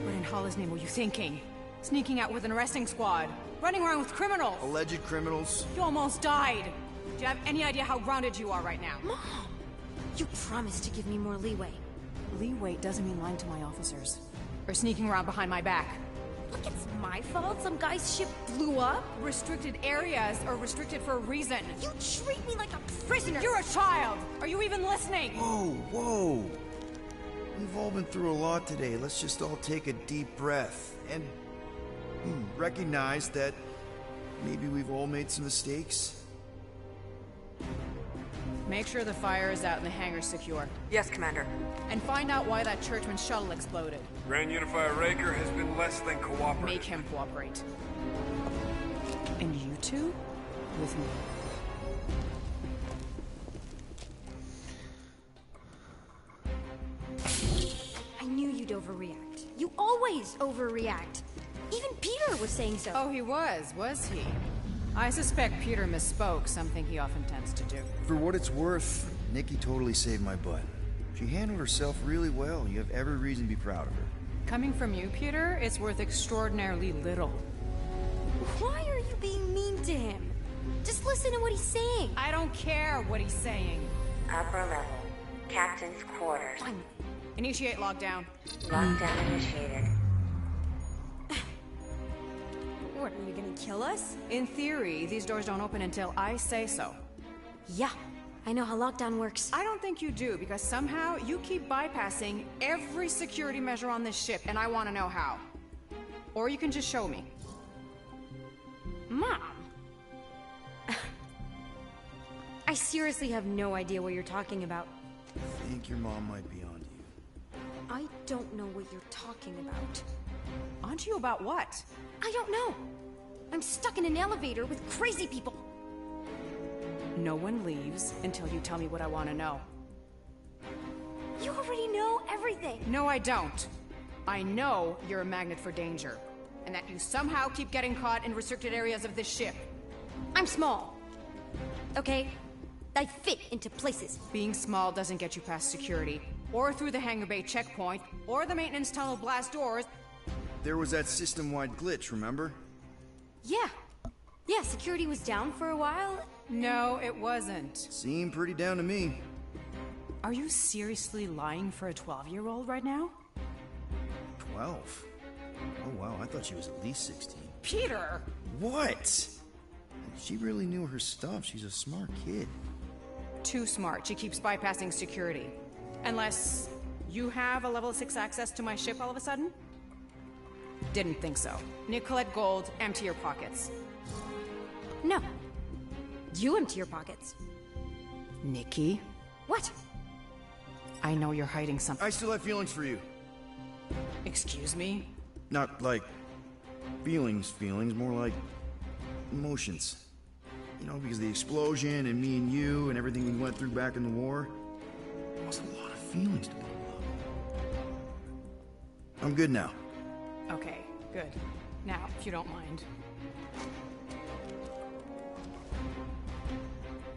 What in Allah's name were you thinking? Sneaking out with an arresting squad. Running around with criminals. Alleged criminals. You almost died. Do you have any idea how grounded you are right now? Mom! You promised to give me more leeway. Leeway doesn't mean lying to my officers. Or sneaking around behind my back. Look, it's my fault some guy's ship blew up. Restricted areas are restricted for a reason. You treat me like a prisoner. You're a child! Are you even listening? Whoa. We've all been through a lot today. Let's just all take a deep breath and recognize that maybe we've all made some mistakes. Make sure the fire is out and the hangar's secure. Yes, Commander. And find out why that Churchman shuttle exploded. Grand Unifier Raker has been less than cooperative. Make him cooperate. And you two? With me. I knew you'd overreact. You always overreact. Even Peter was saying so. Oh, he was he? I suspect Peter misspoke, something he often tends to do. For what it's worth, Nikki totally saved my butt. She handled herself really well. You have every reason to be proud of her. Coming from you, Peter, it's worth extraordinarily little. Why are you being mean to him? Just listen to what he's saying. I don't care what he's saying. Upper level. Captain's quarters. Fine. Initiate lockdown. Lockdown initiated. What, are you gonna kill us? In theory, these doors don't open until I say so. Yeah, I know how lockdown works. I don't think you do, because somehow you keep bypassing every security measure on this ship, and I want to know how. Or you can just show me. Mom! I seriously have no idea what you're talking about. I think your mom might be on to you. I don't know what you're talking about. Onto you about what? I don't know. I'm stuck in an elevator with crazy people. No one leaves until you tell me what I want to know. You already know everything. No, I don't. I know you're a magnet for danger, and that you somehow keep getting caught in restricted areas of this ship. I'm small. Okay? I fit into places. Being small doesn't get you past security, or through the hangar bay checkpoint, or the maintenance tunnel blast doors. There was that system-wide glitch, remember? Yeah. Yeah, security was down for a while. No, it wasn't. Seemed pretty down to me. Are you seriously lying for a 12-year-old right now? 12? Oh wow, I thought she was at least 16. Peter! What? She really knew her stuff. She's a smart kid. Too smart. She keeps bypassing security. Unless you have a level 6 access to my ship all of a sudden? Didn't think so. Nicolette Gold, empty your pockets. No. You empty your pockets. Nikki? What? I know you're hiding something. I still have feelings for you. Excuse me? Not like feelings, more like emotions. You know, because the explosion and me and you and everything we went through back in the war, there was a lot of feelings to build up. I'm good now. Okay, good. Now, if you don't mind.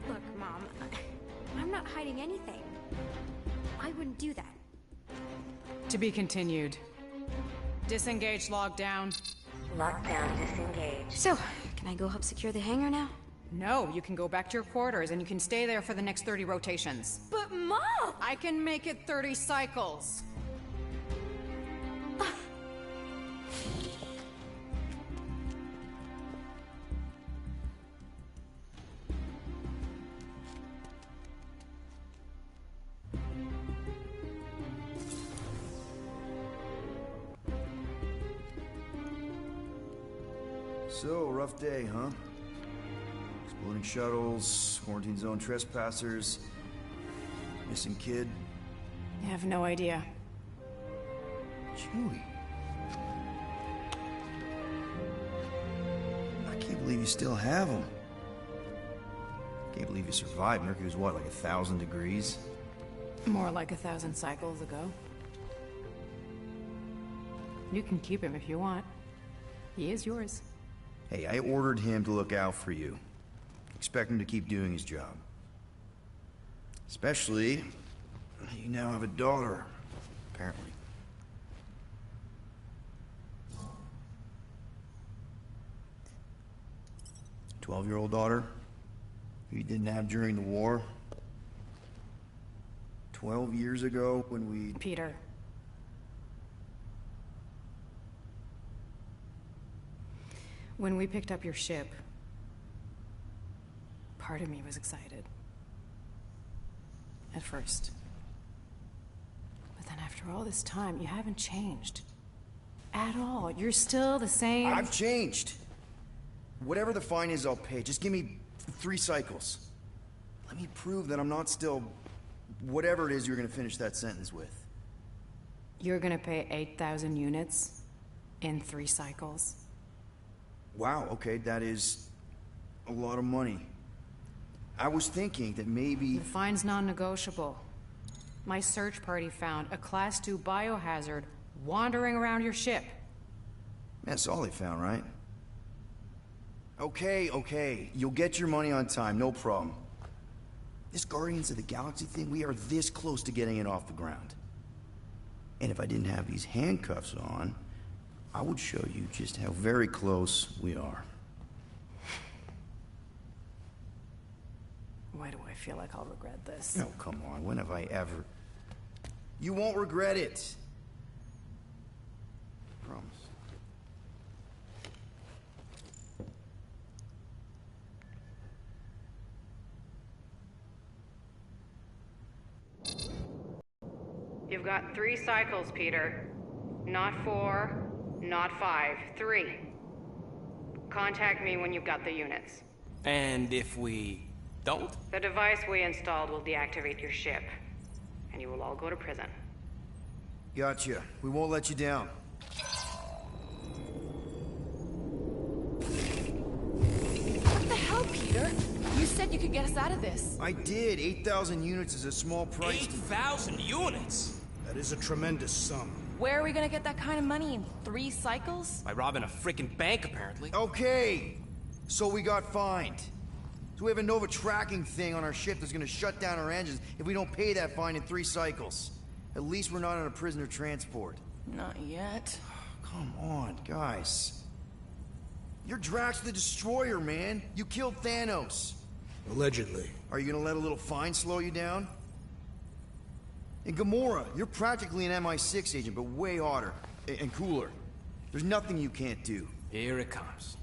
Look, Mom, I'm not hiding anything. I wouldn't do that. To be continued. Disengage lockdown. Lockdown disengaged. So, can I go help secure the hangar now? No, you can go back to your quarters and you can stay there for the next 30 rotations. But Mom! I can make it 30 cycles. So, rough day, huh? Exploding shuttles, quarantine zone trespassers, missing kid. I have no idea. Chewie. I can't believe you still have him. Can't believe you survived. Mercury was what, like 1,000 degrees? More like 1,000 cycles ago. You can keep him if you want. He is yours. Hey, I ordered him to look out for you. Expect him to keep doing his job. Especially, you now have a daughter, apparently. A 12-year-old daughter who you didn't have during the war. 12 years ago when we... Peter. When we picked up your ship, part of me was excited. At first. But then after all this time, you haven't changed. At all. You're still the same... I've changed. Whatever the fine is, I'll pay. Just give me 3 cycles. Let me prove that I'm not still... whatever it is you're gonna finish that sentence with. You're gonna pay 8,000 units in 3 cycles. Wow, okay, that is a lot of money. I was thinking that maybe... The fine's non-negotiable. My search party found a Class 2 biohazard wandering around your ship. That's all they found, right? Okay, you'll get your money on time, no problem. This Guardians of the Galaxy thing, we are this close to getting it off the ground. And if I didn't have these handcuffs on, I would show you just how very close we are. Why do I feel like I'll regret this? Oh, come on, when have I ever... You won't regret it. Promise. You've got 3 cycles, Peter. Not 4, not 5, 3. Contact me when you've got the units. And if we don't? The device we installed will deactivate your ship, and you will all go to prison. Gotcha. We won't let you down. What the hell, Peter? You said you could get us out of this. I did. 8,000 units is a small price. 8,000 units? That is a tremendous sum. Where are we gonna get that kind of money in 3 cycles? By robbing a frickin' bank, apparently. Okay, so we got fined. So we have a Nova tracking thing on our ship that's gonna shut down our engines if we don't pay that fine in 3 cycles. At least we're not on a prisoner transport. Not yet. Come on, guys. You're Drax the Destroyer, man. You killed Thanos. Allegedly. Are you gonna let a little fine slow you down? And Gamora, you're practically an MI6 agent, but way hotter. And cooler. There's nothing you can't do. Here it comes.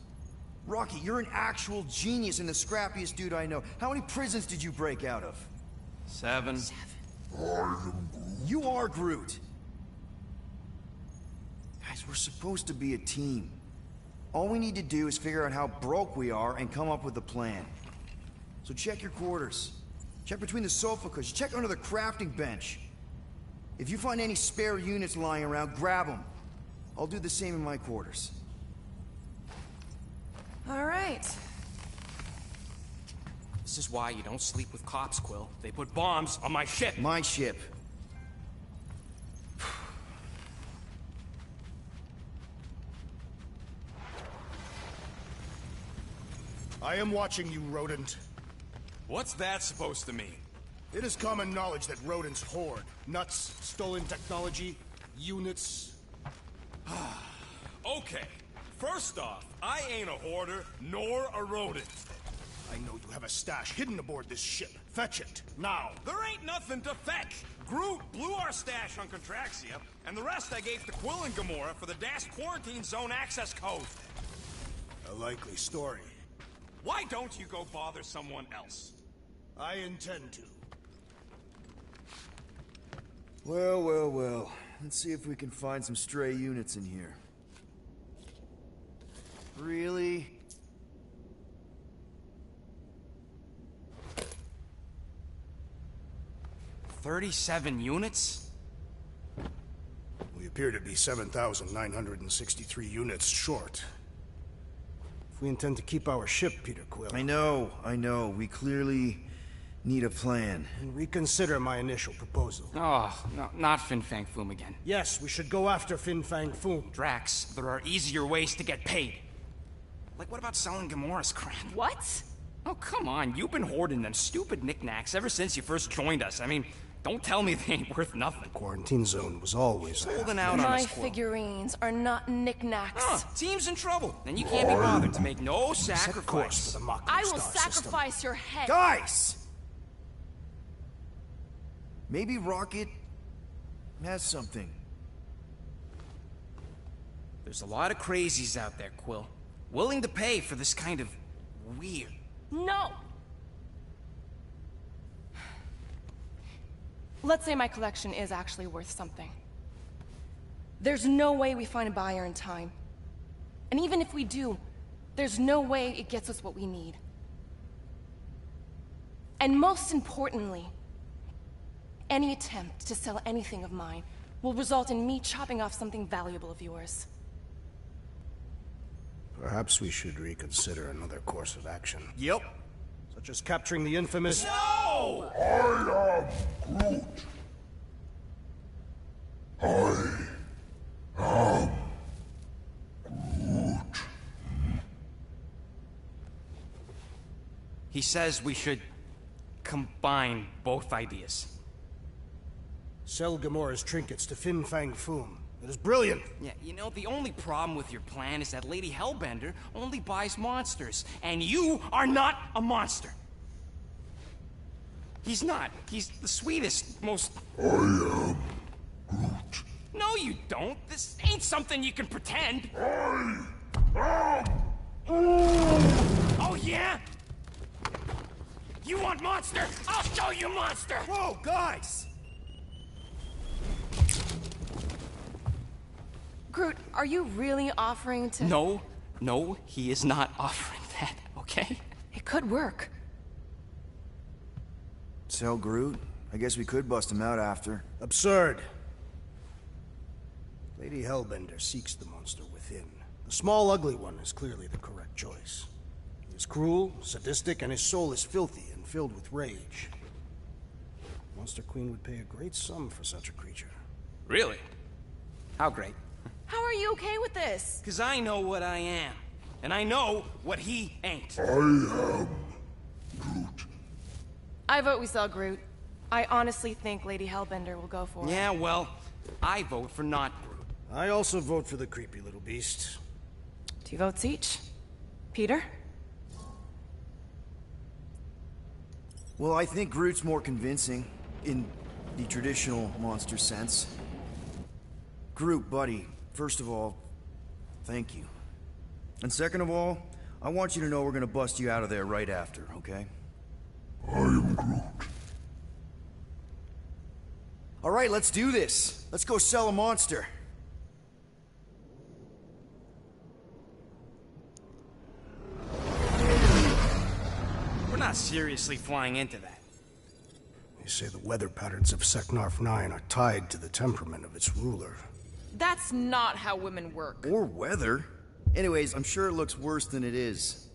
Rocky, you're an actual genius and the scrappiest dude I know. How many prisons did you break out of? 7. You are Groot. Guys, we're supposed to be a team. All we need to do is figure out how broke we are and come up with a plan. So check your quarters. Check between the sofa cushions. Check under the crafting bench. If you find any spare units lying around, grab them. I'll do the same in my quarters. All right. This is why you don't sleep with cops, Quill. They put bombs on my ship. My ship. I am watching you, rodent. What's that supposed to mean? It is common knowledge that rodents hoard nuts, stolen technology, units. Okay, first off, I ain't a hoarder nor a rodent. I know you have a stash hidden aboard this ship. Fetch it, now. There ain't nothing to fetch. Groot blew our stash on Contraxia, and the rest I gave to Quill and Gamora for the DAS quarantine zone access code. A likely story. Why don't you go bother someone else? I intend to. Well, well, well. Let's see if we can find some stray units in here. Really? $37 units? We appear to be 7,963 units short. If we intend to keep our ship, Peter Quill... I know. We clearly need a plan. And reconsider my initial proposal. Oh, no, not Fin Fang Foom again. Yes, we should go after Fin Fang Foom. Drax, there are easier ways to get paid. Like, what about selling Gamora's crap? What? Oh, come on. You've been hoarding them stupid knickknacks ever since you first joined us. I mean, don't tell me they ain't worth nothing. Quarantine zone was always holding out on My us, Quill. figurines are not knickknacks. Team's in trouble, and you can't be bothered to make no sacrifice. For the Mach I will Star sacrifice system. your head. Guys! Maybe Rocket has something. There's a lot of crazies out there, Quill. Willing to pay for this kind of weird. No! Let's say my collection is actually worth something. There's no way we find a buyer in time. And even if we do, there's no way it gets us what we need. And most importantly, any attempt to sell anything of mine will result in me chopping off something valuable of yours. Perhaps we should reconsider another course of action. Yep. Such as capturing the infamous... No! I am Groot. I am Groot. He says we should combine both ideas. Sell Gamora's trinkets to Fin Fang Foom. It is brilliant. Yeah, you know, the only problem with your plan is that Lady Hellbender only buys monsters, and you are not a monster. He's not. He's the sweetest, most... I am Groot. No, you don't. This ain't something you can pretend. I am... Oh, yeah? You want monster? I'll show you monster! Whoa, guys! Groot, are you really offering to... No, he is not offering that, okay? It could work. Sell Groot? I guess we could bust him out after. Absurd. Lady Hellbender seeks the monster within. The small, ugly one is clearly the correct choice. is cruel, sadistic, and his soul is filthy and filled with rage. Monster Queen would pay a great sum for such a creature. Really? How great? How are you okay with this? Because I know what I am. And I know what he ain't. I am Groot. I vote we sell Groot. I honestly think Lady Hellbender will go for it. Yeah, well, I vote for not Groot. I also vote for the creepy little beast. 2 votes each. Peter? Well, I think Groot's more convincing, in the traditional monster sense. Groot, buddy, first of all, thank you. And second of all, I want you to know we're gonna bust you out of there right after, okay? I am Groot. All right, let's do this. Let's go sell a monster. We're not seriously flying into that. They say the weather patterns of Seknarf 9 are tied to the temperament of its ruler. That's not how women work. Or weather. Anyways, I'm sure it looks worse than it is.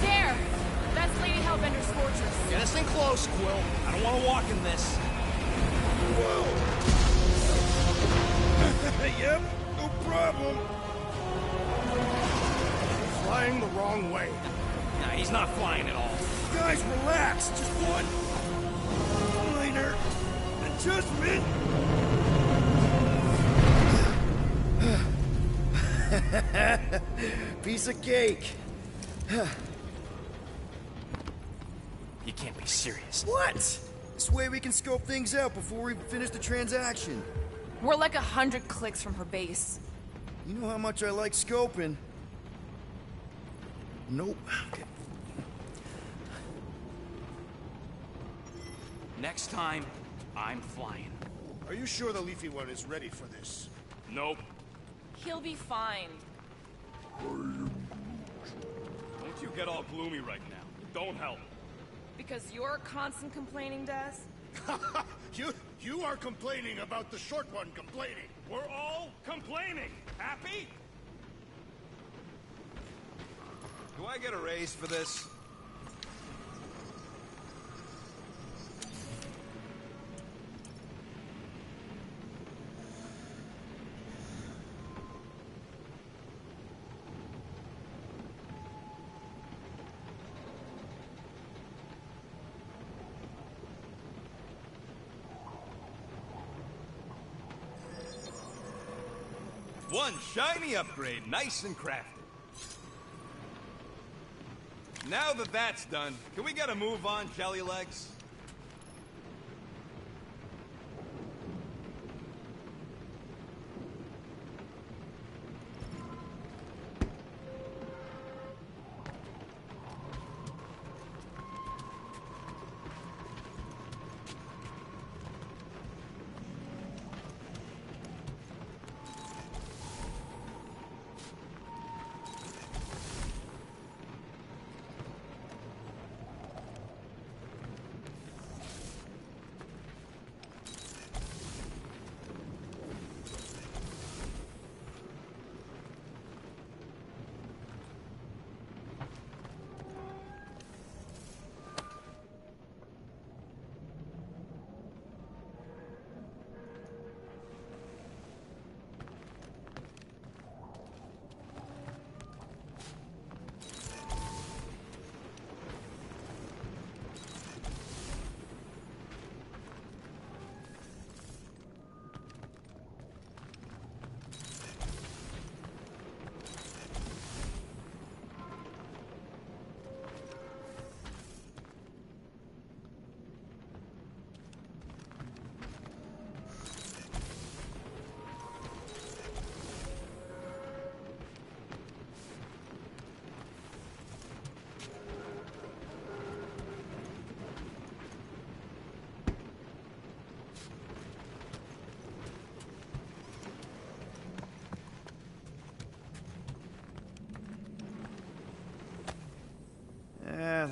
There! That's Lady Hellbender's fortress. Get us in close, Quill. I don't want to walk in this. Whoa! Yep, no problem. Flying the wrong way. Nah, he's not flying at all. Guys, relax. Just one minor adjustment. Piece of cake. You can't be serious. What? This way we can scope things out before we finish the transaction. We're like 100 clicks from her base. You know how much I like scoping. Nope. Okay. Next time, I'm flying. Are you sure the Leafy One is ready for this? Nope. He'll be fine. Don't you get all gloomy right now. It don't help. Because you're constant complaining, Des? You are complaining about the short one complaining. We're all complaining. Happy? Do I get a raise for this? One shiny upgrade, nice and crafted. Now that that's done, can we get a move on, Jelly Legs?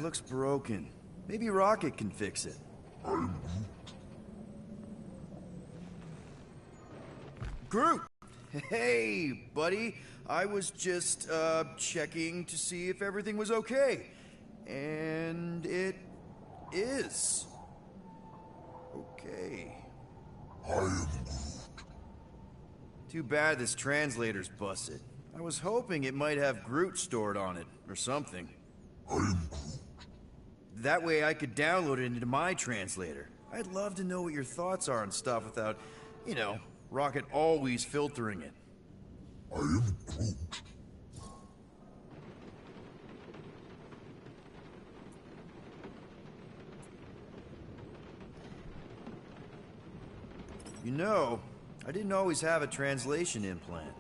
looks broken. Maybe Rocket can fix it. Groot! Hey, buddy. I was just, checking to see if everything was okay. And it is. Okay. I am Groot. Too bad this translator's busted. I was hoping it might have Groot stored on it, or something. I am Groot. That way I could download it into my translator. I'd love to know what your thoughts are on stuff without, you know, Rocket always filtering it. I am Groot. You know, I didn't always have a translation implant.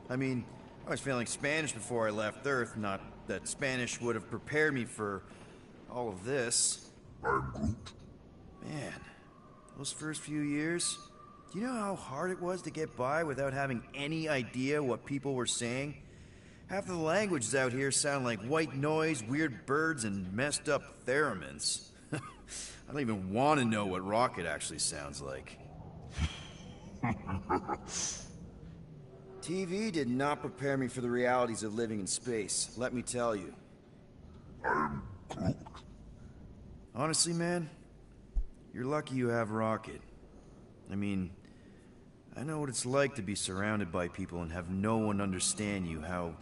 I mean, I was failing Spanish before I left Earth, not that Spanish would have prepared me for all of this. I am Groot. Man, those first few years, do you know how hard it was to get by without having any idea what people were saying? Half of the languages out here sound like white noise, weird birds, and messed up theremins. I don't even want to know what Rocket actually sounds like. TV did not prepare me for the realities of living in space, let me tell you. I am Groot. Honestly, man, you're lucky you have Rocket. I mean, I know what it's like to be surrounded by people and have no one understand you, how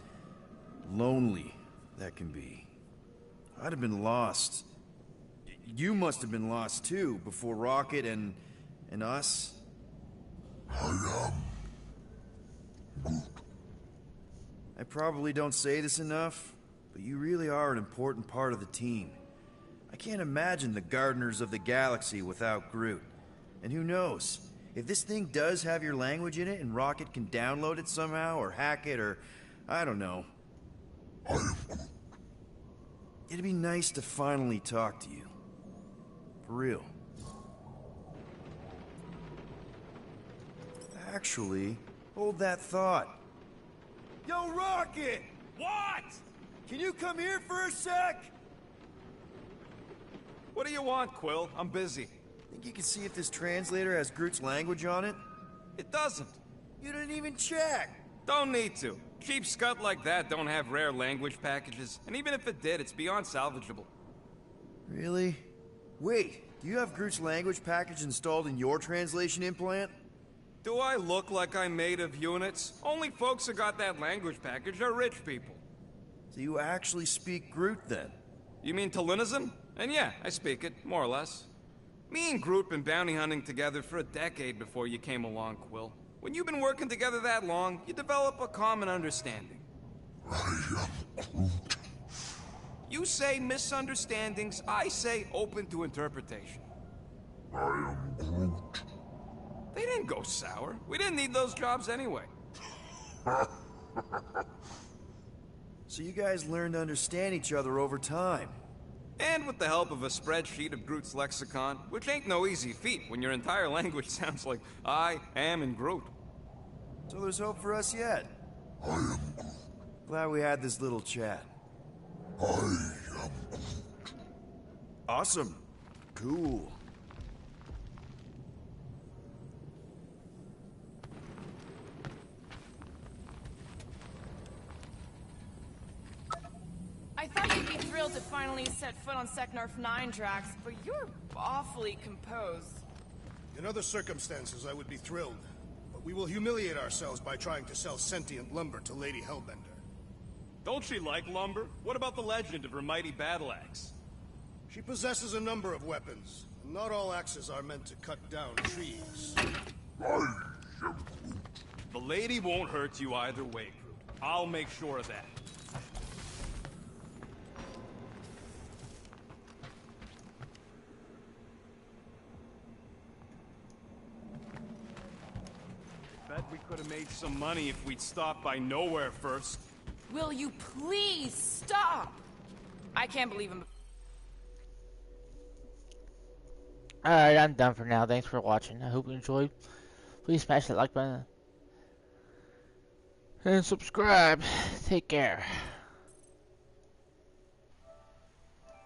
lonely that can be. I'd have been lost. You must have been lost too, before Rocket and us. I am Groot. I probably don't say this enough, but you really are an important part of the team. I can't imagine the Gardeners of the Galaxy without Groot. And who knows, if this thing does have your language in it and Rocket can download it somehow, or hack it, or I don't know. I am Groot. It'd be nice to finally talk to you. For real. Actually, hold that thought. Yo, Rocket! What? Can you come here for a sec? What do you want, Quill? I'm busy. Think you can see if this translator has Groot's language on it? It doesn't. You didn't even check. Don't need to. Cheap scut like that don't have rare language packages, and even if it did, it's beyond salvageable. Really? Wait, do you have Groot's language package installed in your translation implant? Do I look like I'm made of units? Only folks who got that language package are rich people. So you actually speak Groot then? You mean Tolinism? And yeah, I speak it, more or less. Me and Groot been bounty hunting together for a decade before you came along, Quill. When you've been working together that long, you develop a common understanding. I am Groot. You say misunderstandings, I say open to interpretation. I am Groot. They didn't go sour. We didn't need those jobs anyway. So you guys learned to understand each other over time. And with the help of a spreadsheet of Groot's lexicon, which ain't no easy feat when your entire language sounds like I am in Groot. So there's hope for us yet. I am Groot. Glad we had this little chat. I am Groot. Awesome. Cool. I thought you'd be thrilled to finally set foot on Seknarf 9, Drax, but you're awfully composed. In other circumstances, I would be thrilled. But we will humiliate ourselves by trying to sell sentient lumber to Lady Hellbender. Don't she like lumber? What about the legend of her mighty battle axe? She possesses a number of weapons. And not all axes are meant to cut down trees. I am Groot. The lady won't hurt you either way, Groot. I'll make sure of that. Bet we could have made some money if we'd stopped by Nowhere first. Will you please stop? I can't believe him. Alright, I'm done for now. Thanks for watching. I hope you enjoyed. Please smash that like button. And subscribe. Take care.